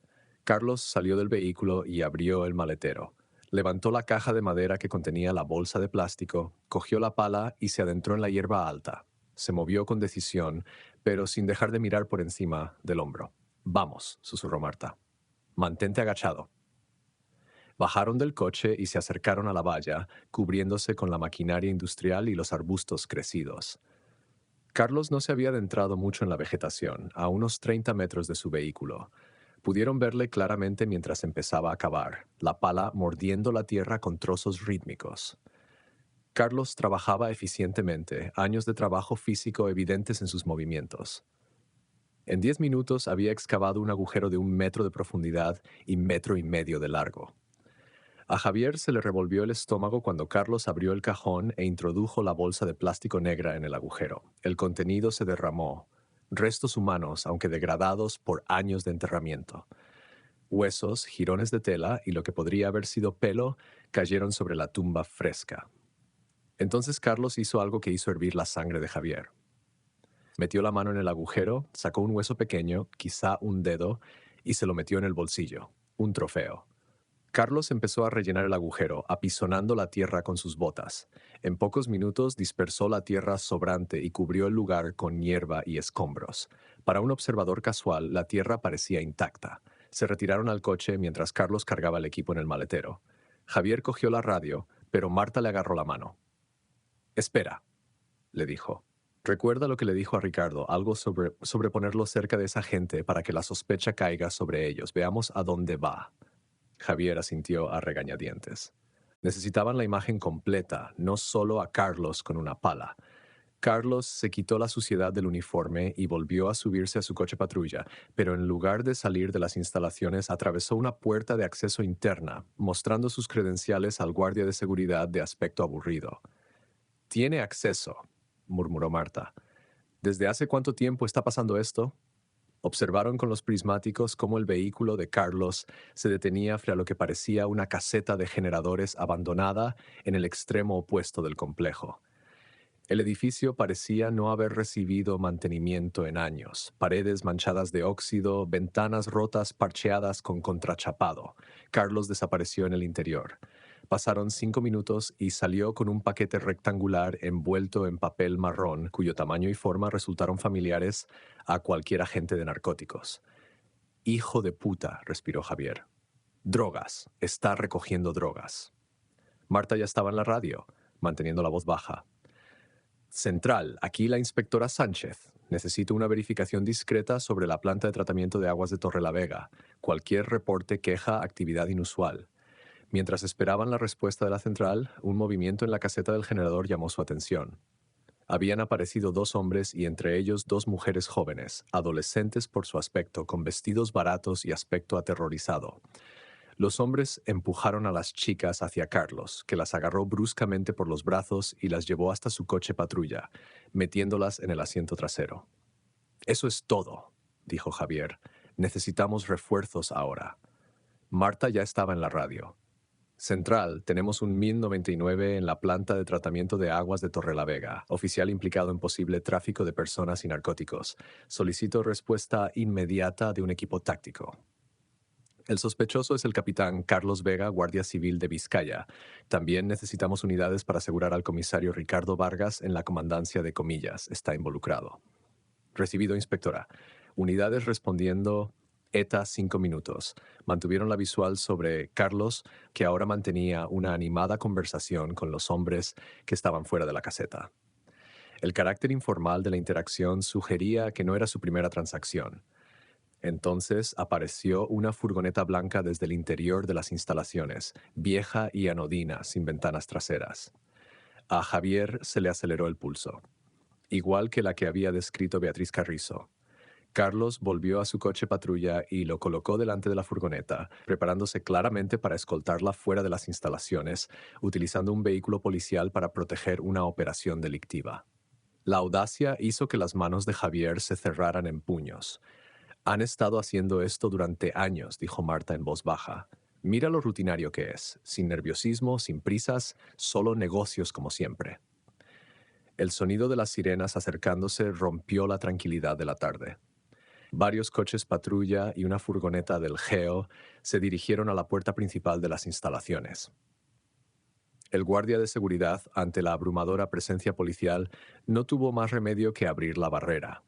Carlos salió del vehículo y abrió el maletero. Levantó la caja de madera que contenía la bolsa de plástico, cogió la pala y se adentró en la hierba alta. Se movió con decisión, pero sin dejar de mirar por encima del hombro. Vamos, susurró Marta. Mantente agachado. Bajaron del coche y se acercaron a la valla, cubriéndose con la maquinaria industrial y los arbustos crecidos. Carlos no se había adentrado mucho en la vegetación, a unos 30 metros de su vehículo. Pudieron verle claramente mientras empezaba a cavar, la pala mordiendo la tierra con trozos rítmicos. Carlos trabajaba eficientemente, años de trabajo físico evidentes en sus movimientos. En 10 minutos había excavado un agujero de 1 metro de profundidad y 1,5 metros de largo. A Javier se le revolvió el estómago cuando Carlos abrió el cajón e introdujo la bolsa de plástico negra en el agujero. El contenido se derramó. Restos humanos, aunque degradados por años de enterramiento. Huesos, jirones de tela y lo que podría haber sido pelo cayeron sobre la tumba fresca. Entonces Carlos hizo algo que hizo hervir la sangre de Javier. Metió la mano en el agujero, sacó un hueso pequeño, quizá un dedo, y se lo metió en el bolsillo. Un trofeo. Carlos empezó a rellenar el agujero, apisonando la tierra con sus botas. En pocos minutos dispersó la tierra sobrante y cubrió el lugar con hierba y escombros. Para un observador casual, la tierra parecía intacta. Se retiraron al coche mientras Carlos cargaba el equipo en el maletero. Javier cogió la radio, pero Marta le agarró la mano. «Espera», le dijo. «Recuerda lo que le dijo a Ricardo, algo sobre ponerlo cerca de esa gente para que la sospecha caiga sobre ellos. Veamos a dónde va». Javier asintió a regañadientes. Necesitaban la imagen completa, no solo a Carlos con una pala. Carlos se quitó la suciedad del uniforme y volvió a subirse a su coche patrulla, pero en lugar de salir de las instalaciones atravesó una puerta de acceso interna, mostrando sus credenciales al guardia de seguridad de aspecto aburrido. «Tiene acceso», murmuró Marta. «¿Desde hace cuánto tiempo está pasando esto?» Observaron con los prismáticos cómo el vehículo de Carlos se detenía frente a lo que parecía una caseta de generadores abandonada en el extremo opuesto del complejo. El edificio parecía no haber recibido mantenimiento en años. Paredes manchadas de óxido, ventanas rotas parcheadas con contrachapado. Carlos desapareció en el interior. Pasaron 5 minutos y salió con un paquete rectangular envuelto en papel marrón, cuyo tamaño y forma resultaron familiares a cualquier agente de narcóticos. «Hijo de puta», respiró Javier. «Drogas. Está recogiendo drogas». Marta ya estaba en la radio, manteniendo la voz baja. «Central, aquí la inspectora Sánchez. Necesito una verificación discreta sobre la planta de tratamiento de aguas de Torrelavega. Cualquier reporte, queja, actividad inusual». Mientras esperaban la respuesta de la central, un movimiento en la caseta del generador llamó su atención. Habían aparecido 2 hombres y entre ellos 2 mujeres jóvenes, adolescentes por su aspecto, con vestidos baratos y aspecto aterrorizado. Los hombres empujaron a las chicas hacia Carlos, que las agarró bruscamente por los brazos y las llevó hasta su coche patrulla, metiéndolas en el asiento trasero. «Eso es todo», dijo Javier. «Necesitamos refuerzos ahora». Marta ya estaba en la radio. «Central, tenemos un 1099 en la planta de tratamiento de aguas de Torrelavega, oficial implicado en posible tráfico de personas y narcóticos. Solicito respuesta inmediata de un equipo táctico». El sospechoso es el capitán Carlos Vega, Guardia Civil de Vizcaya. También necesitamos unidades para asegurar al comisario Ricardo Vargas en la comandancia de Comillas. Está involucrado. Recibido, inspectora. Unidades respondiendo ETA 5 minutos. Mantuvieron la visual sobre Carlos, que ahora mantenía una animada conversación con los hombres que estaban fuera de la caseta. El carácter informal de la interacción sugería que no era su primera transacción. Entonces apareció una furgoneta blanca desde el interior de las instalaciones, vieja y anodina, sin ventanas traseras. A Javier se le aceleró el pulso, igual que la que había descrito Beatriz Carrizo. Carlos volvió a su coche patrulla y lo colocó delante de la furgoneta, preparándose claramente para escoltarla fuera de las instalaciones, utilizando un vehículo policial para proteger una operación delictiva. La audacia hizo que las manos de Javier se cerraran en puños. «Han estado haciendo esto durante años», dijo Marta en voz baja. «Mira lo rutinario que es, sin nerviosismo, sin prisas, solo negocios como siempre». El sonido de las sirenas acercándose rompió la tranquilidad de la tarde. Varios coches patrulla y una furgoneta del GEO se dirigieron a la puerta principal de las instalaciones. El guardia de seguridad, ante la abrumadora presencia policial, no tuvo más remedio que abrir la barrera.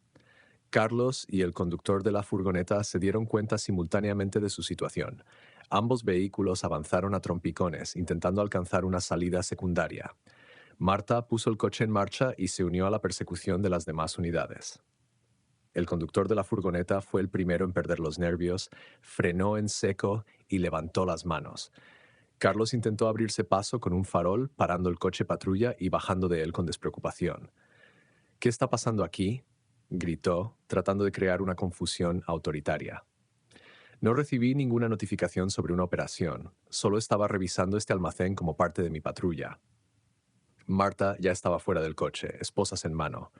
Carlos y el conductor de la furgoneta se dieron cuenta simultáneamente de su situación. Ambos vehículos avanzaron a trompicones, intentando alcanzar una salida secundaria. Marta puso el coche en marcha y se unió a la persecución de las demás unidades. El conductor de la furgoneta fue el primero en perder los nervios, frenó en seco y levantó las manos. Carlos intentó abrirse paso con un farol, parando el coche patrulla y bajando de él con despreocupación. «¿Qué está pasando aquí?», gritó, tratando de crear una confusión autoritaria. No recibí ninguna notificación sobre una operación, solo estaba revisando este almacén como parte de mi patrulla. Marta ya estaba fuera del coche, esposas en mano.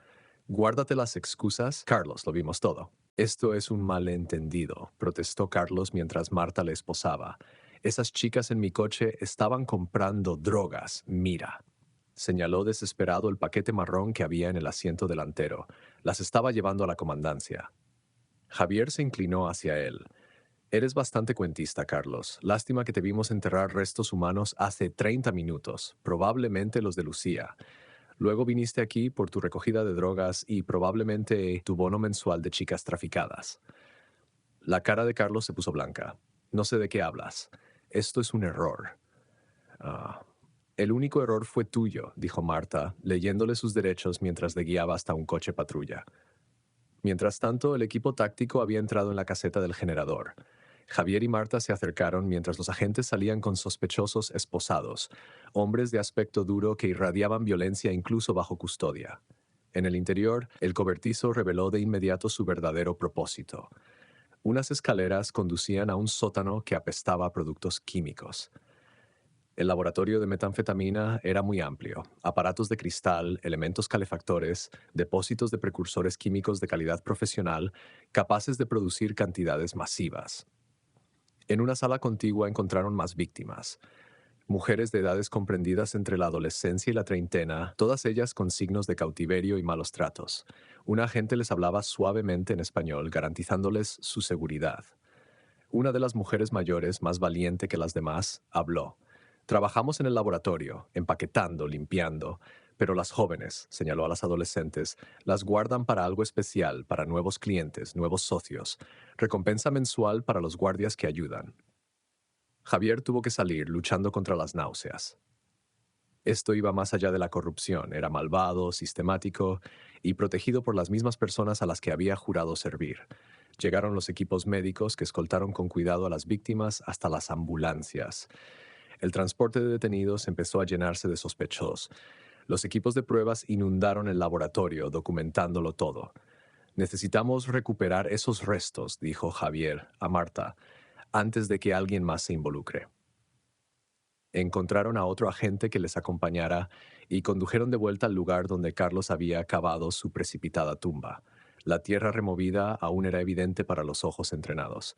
Guárdate las excusas, Carlos, lo vimos todo. Esto es un malentendido, protestó Carlos mientras Marta le esposaba. Esas chicas en mi coche estaban comprando drogas, mira. Señaló desesperado el paquete marrón que había en el asiento delantero. Las estaba llevando a la comandancia. Javier se inclinó hacia él. Eres bastante cuentista, Carlos. Lástima que te vimos enterrar restos humanos hace 30 minutos, probablemente los de Lucía. Luego viniste aquí por tu recogida de drogas y probablemente tu bono mensual de chicas traficadas. La cara de Carlos se puso blanca. No sé de qué hablas. Esto es un error. Ah, el único error fue tuyo, dijo Marta, leyéndole sus derechos mientras le guiaba hasta un coche patrulla. Mientras tanto, el equipo táctico había entrado en la caseta del generador. Javier y Marta se acercaron mientras los agentes salían con sospechosos esposados, hombres de aspecto duro que irradiaban violencia incluso bajo custodia. En el interior, el cobertizo reveló de inmediato su verdadero propósito. Unas escaleras conducían a un sótano que apestaba a productos químicos. El laboratorio de metanfetamina era muy amplio. Aparatos de cristal, elementos calefactores, depósitos de precursores químicos de calidad profesional, capaces de producir cantidades masivas. En una sala contigua encontraron más víctimas. Mujeres de edades comprendidas entre la adolescencia y la treintena, todas ellas con signos de cautiverio y malos tratos. Un agente les hablaba suavemente en español, garantizándoles su seguridad. Una de las mujeres mayores, más valiente que las demás, habló. Trabajamos en el laboratorio, empaquetando, limpiando, pero las jóvenes, señaló a las adolescentes, las guardan para algo especial, para nuevos clientes, nuevos socios. Recompensa mensual para los guardias que ayudan. Javier tuvo que salir luchando contra las náuseas. Esto iba más allá de la corrupción, era malvado, sistemático y protegido por las mismas personas a las que había jurado servir. Llegaron los equipos médicos que escoltaron con cuidado a las víctimas hasta las ambulancias. El transporte de detenidos empezó a llenarse de sospechosos. Los equipos de pruebas inundaron el laboratorio, documentándolo todo. Necesitamos recuperar esos restos, dijo Javier a Marta, antes de que alguien más se involucre. Encontraron a otro agente que les acompañara y condujeron de vuelta al lugar donde Carlos había cavado su precipitada tumba. La tierra removida aún era evidente para los ojos entrenados.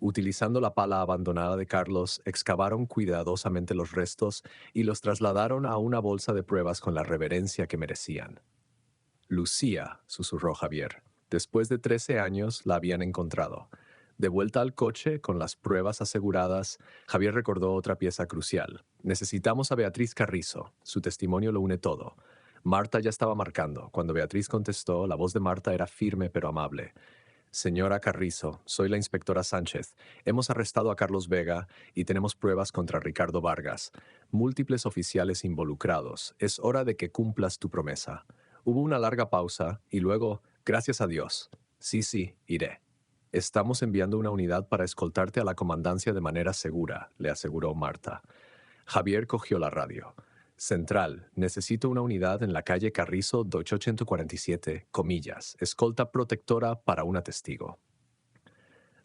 Utilizando la pala abandonada de Carlos, excavaron cuidadosamente los restos y los trasladaron a una bolsa de pruebas con la reverencia que merecían. Lucía, susurró Javier. Después de 13 años la habían encontrado. De vuelta al coche, con las pruebas aseguradas, Javier recordó otra pieza crucial. Necesitamos a Beatriz Carrizo. Su testimonio lo une todo. Marta ya estaba marcando. Cuando Beatriz contestó, la voz de Marta era firme pero amable. Señora Carrizo, soy la inspectora Sánchez. Hemos arrestado a Carlos Vega y tenemos pruebas contra Ricardo Vargas. Múltiples oficiales involucrados. Es hora de que cumplas tu promesa. Hubo una larga pausa y luego, gracias a Dios. Sí, iré. Estamos enviando una unidad para escoltarte a la comandancia de manera segura, le aseguró Marta. Javier cogió la radio. Central, necesito una unidad en la calle Carrizo 847, comillas, escolta protectora para una testigo.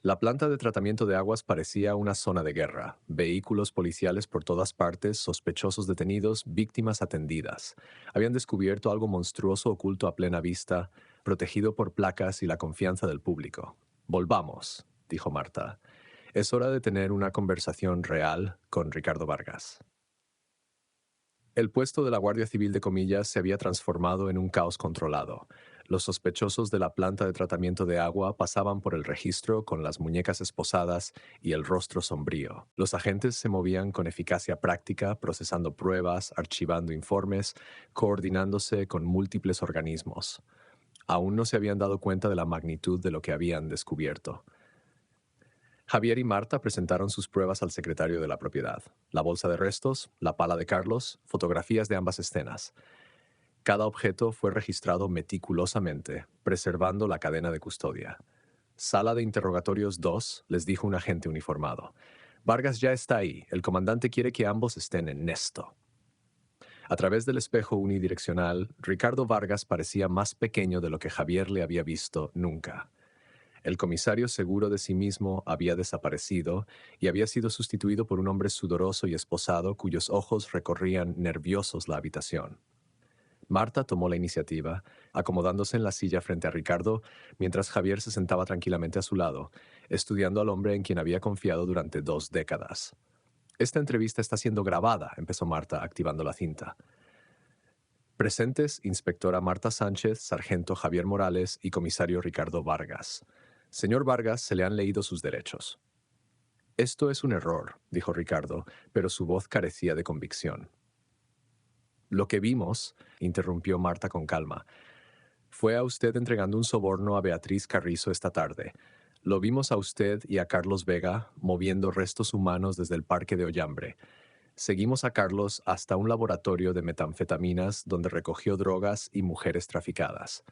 La planta de tratamiento de aguas parecía una zona de guerra. Vehículos policiales por todas partes, sospechosos detenidos, víctimas atendidas. Habían descubierto algo monstruoso oculto a plena vista, protegido por placas y la confianza del público. Volvamos, dijo Marta. Es hora de tener una conversación real con Ricardo Vargas. El puesto de la Guardia Civil de Comillas se había transformado en un caos controlado. Los sospechosos de la planta de tratamiento de agua pasaban por el registro con las muñecas esposadas y el rostro sombrío. Los agentes se movían con eficacia práctica, procesando pruebas, archivando informes, coordinándose con múltiples organismos. Aún no se habían dado cuenta de la magnitud de lo que habían descubierto. Javier y Marta presentaron sus pruebas al secretario de la propiedad. La bolsa de restos, la pala de Carlos, fotografías de ambas escenas. Cada objeto fue registrado meticulosamente, preservando la cadena de custodia. Sala de interrogatorios 2, les dijo un agente uniformado. Vargas ya está ahí. El comandante quiere que ambos estén en esto. A través del espejo unidireccional, Ricardo Vargas parecía más pequeño de lo que Javier le había visto nunca. El comisario, seguro de sí mismo, había desaparecido y había sido sustituido por un hombre sudoroso y esposado cuyos ojos recorrían nerviosos la habitación. Marta tomó la iniciativa, acomodándose en la silla frente a Ricardo, mientras Javier se sentaba tranquilamente a su lado, estudiando al hombre en quien había confiado durante 2 décadas. «Esta entrevista está siendo grabada», empezó Marta, activando la cinta. Presentes, inspectora Marta Sánchez, sargento Javier Morales y comisario Ricardo Vargas. Señor Vargas, se le han leído sus derechos. Esto es un error, dijo Ricardo, pero su voz carecía de convicción. Lo que vimos, interrumpió Marta con calma, fue a usted entregando un soborno a Beatriz Carrizo esta tarde. Lo vimos a usted y a Carlos Vega moviendo restos humanos desde el parque de Ollambre. Seguimos a Carlos hasta un laboratorio de metanfetaminas donde recogió drogas y mujeres traficadas.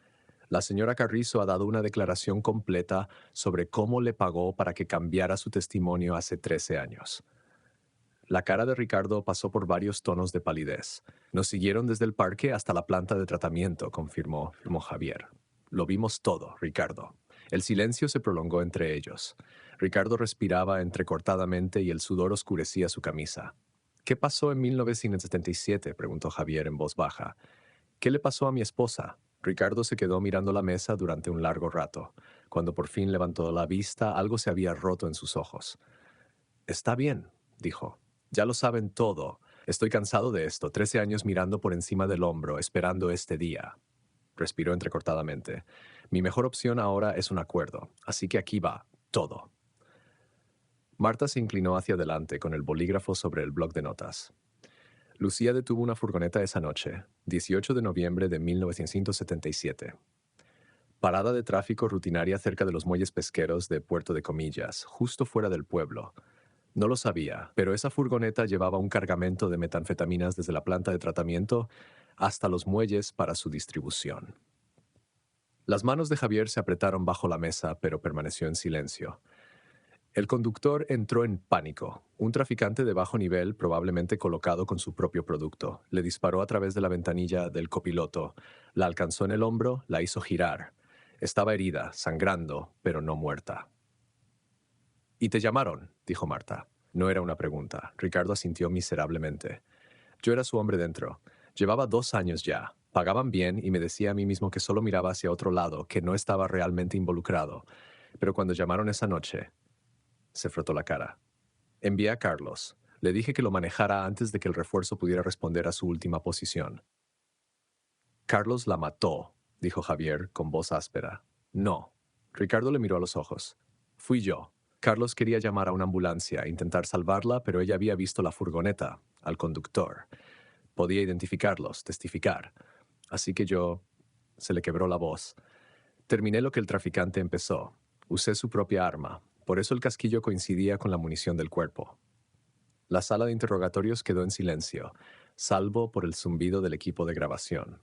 La señora Carrizo ha dado una declaración completa sobre cómo le pagó para que cambiara su testimonio hace 13 años. La cara de Ricardo pasó por varios tonos de palidez. Nos siguieron desde el parque hasta la planta de tratamiento, confirmó Javier. Lo vimos todo, Ricardo. El silencio se prolongó entre ellos. Ricardo respiraba entrecortadamente y el sudor oscurecía su camisa. «¿Qué pasó en 1977?» preguntó Javier en voz baja. «¿Qué le pasó a mi esposa?» Ricardo se quedó mirando la mesa durante un largo rato. Cuando por fin levantó la vista, algo se había roto en sus ojos. «Está bien», dijo. «Ya lo saben todo. Estoy cansado de esto. 13 años mirando por encima del hombro, esperando este día». Respiró entrecortadamente. «Mi mejor opción ahora es un acuerdo. Así que aquí va. Todo». Marta se inclinó hacia adelante con el bolígrafo sobre el bloc de notas. Lucía detuvo una furgoneta esa noche, 18 de noviembre de 1977. Parada de tráfico rutinaria cerca de los muelles pesqueros de Puerto de Comillas, justo fuera del pueblo. No lo sabía, pero esa furgoneta llevaba un cargamento de metanfetaminas desde la planta de tratamiento hasta los muelles para su distribución. Las manos de Javier se apretaron bajo la mesa, pero permaneció en silencio. El conductor entró en pánico. Un traficante de bajo nivel, probablemente colocado con su propio producto, le disparó a través de la ventanilla del copiloto, la alcanzó en el hombro, la hizo girar. Estaba herida, sangrando, pero no muerta. «¿Y te llamaron?», dijo Marta. No era una pregunta. Ricardo asintió miserablemente. «Yo era su hombre dentro. Llevaba 2 años ya. Pagaban bien y me decía a mí mismo que solo miraba hacia otro lado, que no estaba realmente involucrado. Pero cuando llamaron esa noche...» Se frotó la cara. «Envié a Carlos. Le dije que lo manejara antes de que el refuerzo pudiera responder a su última posición». «Carlos la mató», dijo Javier con voz áspera. «No». Ricardo le miró a los ojos. «Fui yo. Carlos quería llamar a una ambulancia e intentar salvarla, pero ella había visto la furgoneta, al conductor. Podía identificarlos, testificar. Así que yo...» Se le quebró la voz. «Terminé lo que el traficante empezó. Usé su propia arma. Por eso el casquillo coincidía con la munición del cuerpo». La sala de interrogatorios quedó en silencio, salvo por el zumbido del equipo de grabación.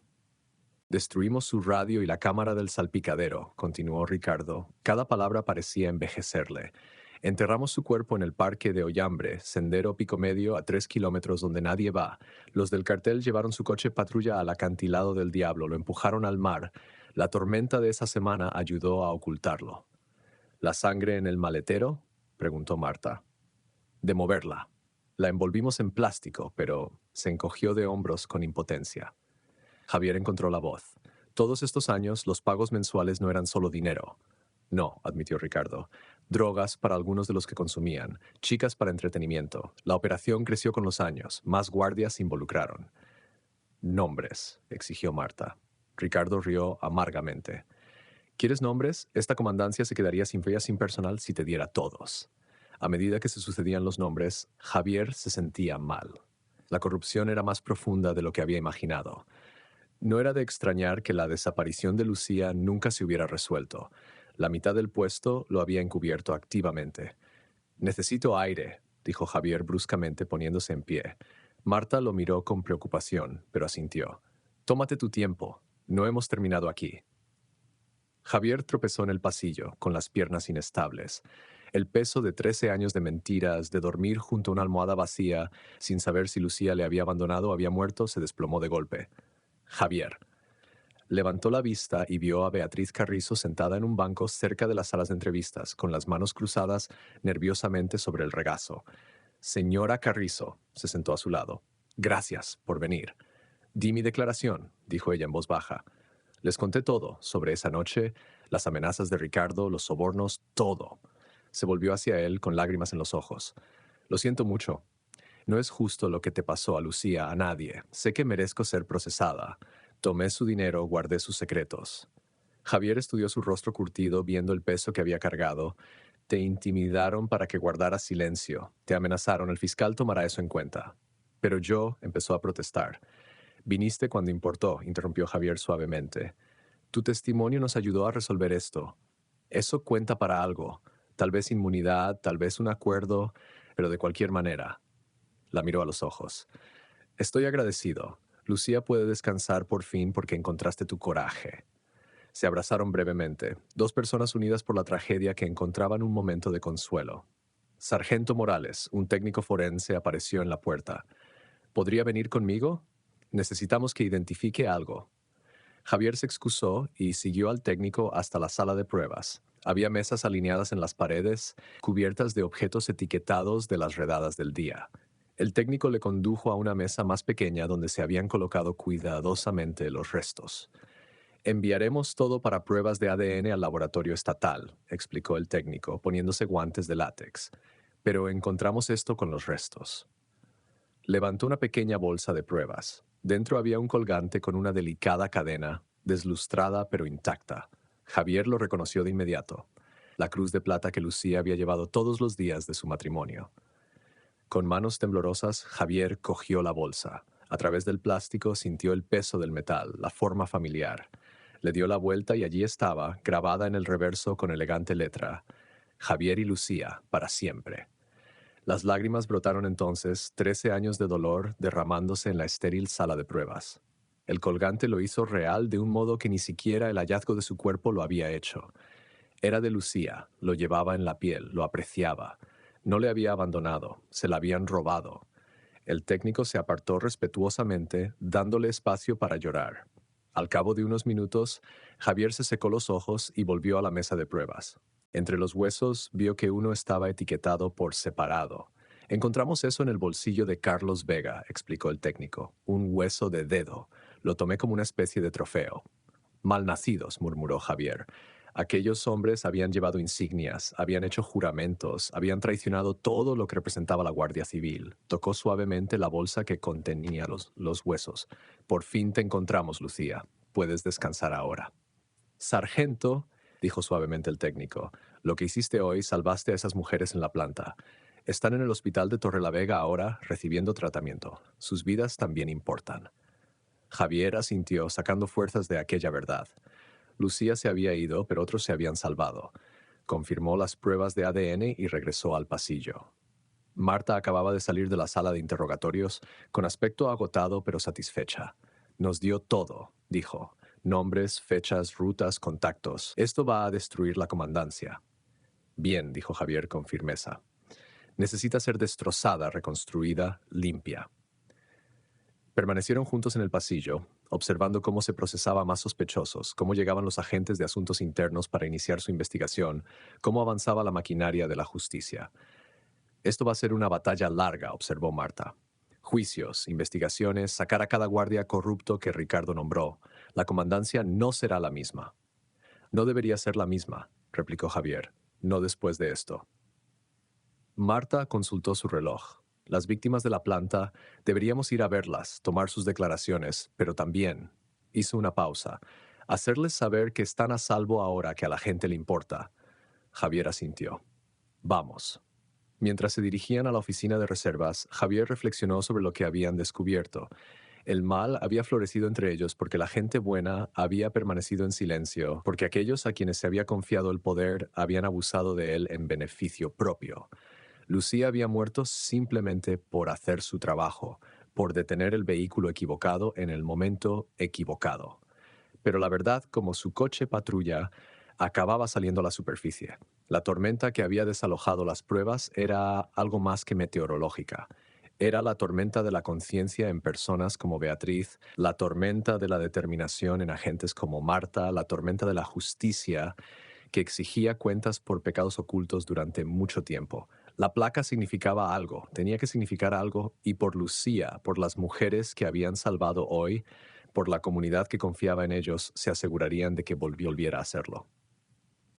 «Destruimos su radio y la cámara del salpicadero», continuó Ricardo. Cada palabra parecía envejecerle. «Enterramos su cuerpo en el parque de Ollambre, sendero Pico Medio a 3 kilómetros donde nadie va. Los del cartel llevaron su coche patrulla al acantilado del Diablo, lo empujaron al mar. La tormenta de esa semana ayudó a ocultarlo». «¿La sangre en el maletero?», preguntó Marta. «De moverla. La envolvimos en plástico, pero se encogió de hombros con impotencia». Javier encontró la voz. «Todos estos años, los pagos mensuales no eran solo dinero». «No», admitió Ricardo. «Drogas para algunos de los que consumían, chicas para entretenimiento. La operación creció con los años, más guardias se involucraron». «Nombres», exigió Marta. Ricardo rió amargamente. «¿Quieres nombres? Esta comandancia se quedaría sin fe y sin personal si te diera todos». A medida que se sucedían los nombres, Javier se sentía mal. La corrupción era más profunda de lo que había imaginado. No era de extrañar que la desaparición de Lucía nunca se hubiera resuelto. La mitad del puesto lo había encubierto activamente. «Necesito aire», dijo Javier bruscamente poniéndose en pie. Marta lo miró con preocupación, pero asintió. «Tómate tu tiempo. No hemos terminado aquí». Javier tropezó en el pasillo, con las piernas inestables. El peso de 13 años de mentiras, de dormir junto a una almohada vacía, sin saber si Lucía le había abandonado o había muerto, se desplomó de golpe. «Javier». Levantó la vista y vio a Beatriz Carrizo sentada en un banco cerca de las salas de entrevistas, con las manos cruzadas nerviosamente sobre el regazo. Señora Carrizo, se sentó a su lado. Gracias por venir. Di mi declaración, dijo ella en voz baja. Les conté todo sobre esa noche, las amenazas de Ricardo, los sobornos, todo. Se volvió hacia él con lágrimas en los ojos. Lo siento mucho. No es justo lo que te pasó a Lucía, a nadie. Sé que merezco ser procesada. Tomé su dinero, guardé sus secretos. Javier estudió su rostro curtido, viendo el peso que había cargado. Te intimidaron para que guardaras silencio. Te amenazaron. El fiscal tomará eso en cuenta. Pero yo empezó a protestar. Viniste cuando importó, interrumpió Javier suavemente. Tu testimonio nos ayudó a resolver esto. Eso cuenta para algo. Tal vez inmunidad, tal vez un acuerdo, pero de cualquier manera. La miró a los ojos. Estoy agradecido. Lucía puede descansar por fin porque encontraste tu coraje. Se abrazaron brevemente, dos personas unidas por la tragedia que encontraban un momento de consuelo. Sargento Morales, un técnico forense, apareció en la puerta. ¿Podría venir conmigo? Necesitamos que identifique algo. Javier se excusó y siguió al técnico hasta la sala de pruebas. Había mesas alineadas en las paredes, cubiertas de objetos etiquetados de las redadas del día. El técnico le condujo a una mesa más pequeña donde se habían colocado cuidadosamente los restos. Enviaremos todo para pruebas de ADN al laboratorio estatal, explicó el técnico, poniéndose guantes de látex. Pero encontramos esto con los restos. Levantó una pequeña bolsa de pruebas. Dentro había un colgante con una delicada cadena, deslustrada pero intacta. Javier lo reconoció de inmediato. La cruz de plata que Lucía había llevado todos los días de su matrimonio. Con manos temblorosas, Javier cogió la bolsa. A través del plástico sintió el peso del metal, la forma familiar. Le dio la vuelta y allí estaba, grabada en el reverso con elegante letra: Javier y Lucía, para siempre. Las lágrimas brotaron entonces, 13 años de dolor derramándose en la estéril sala de pruebas. El colgante lo hizo real de un modo que ni siquiera el hallazgo de su cuerpo lo había hecho. Era de Lucía, lo llevaba en la piel, lo apreciaba. No le había abandonado, se la habían robado. El técnico se apartó respetuosamente, dándole espacio para llorar. Al cabo de unos minutos, Javier se secó los ojos y volvió a la mesa de pruebas. Entre los huesos vio que uno estaba etiquetado por separado. Encontramos eso en el bolsillo de Carlos Vega, explicó el técnico. Un hueso de dedo. Lo tomé como una especie de trofeo. Malnacidos, murmuró Javier. Aquellos hombres habían llevado insignias, habían hecho juramentos, habían traicionado todo lo que representaba la Guardia Civil. Tocó suavemente la bolsa que contenía los huesos. Por fin te encontramos, Lucía. Puedes descansar ahora. Sargento, dijo suavemente el técnico, lo que hiciste hoy, salvaste a esas mujeres en la planta. Están en el hospital de Torrelavega ahora, recibiendo tratamiento. Sus vidas también importan. Javier asintió, sacando fuerzas de aquella verdad. Lucía se había ido, pero otros se habían salvado. Confirmó las pruebas de ADN y regresó al pasillo. Marta acababa de salir de la sala de interrogatorios con aspecto agotado pero satisfecha. Nos dio todo, dijo. Nombres, fechas, rutas, contactos. Esto va a destruir la comandancia. Bien, dijo Javier con firmeza. Necesita ser destrozada, reconstruida, limpia. Permanecieron juntos en el pasillo, observando cómo se procesaba a más sospechosos, cómo llegaban los agentes de asuntos internos para iniciar su investigación, cómo avanzaba la maquinaria de la justicia. Esto va a ser una batalla larga, observó Marta. Juicios, investigaciones, sacar a cada guardia corrupto que Ricardo nombró. La comandancia no será la misma. No debería ser la misma, replicó Javier. No después de esto. Marta consultó su reloj. Las víctimas de la planta, deberíamos ir a verlas, tomar sus declaraciones, pero también, hizo una pausa, hacerles saber que están a salvo ahora que a la gente le importa. Javier asintió. Vamos. Mientras se dirigían a la oficina de reservas, Javier reflexionó sobre lo que habían descubierto. El mal había florecido entre ellos porque la gente buena había permanecido en silencio, porque aquellos a quienes se había confiado el poder habían abusado de él en beneficio propio. Lucía había muerto simplemente por hacer su trabajo, por detener el vehículo equivocado en el momento equivocado. Pero la verdad, como su coche patrulla, acababa saliendo a la superficie. La tormenta que había desalojado las pruebas era algo más que meteorológica. Era la tormenta de la conciencia en personas como Beatriz, la tormenta de la determinación en agentes como Marta, la tormenta de la justicia que exigía cuentas por pecados ocultos durante mucho tiempo. La placa significaba algo, tenía que significar algo, y por Lucía, por las mujeres que habían salvado hoy, por la comunidad que confiaba en ellos, se asegurarían de que volviera a hacerlo.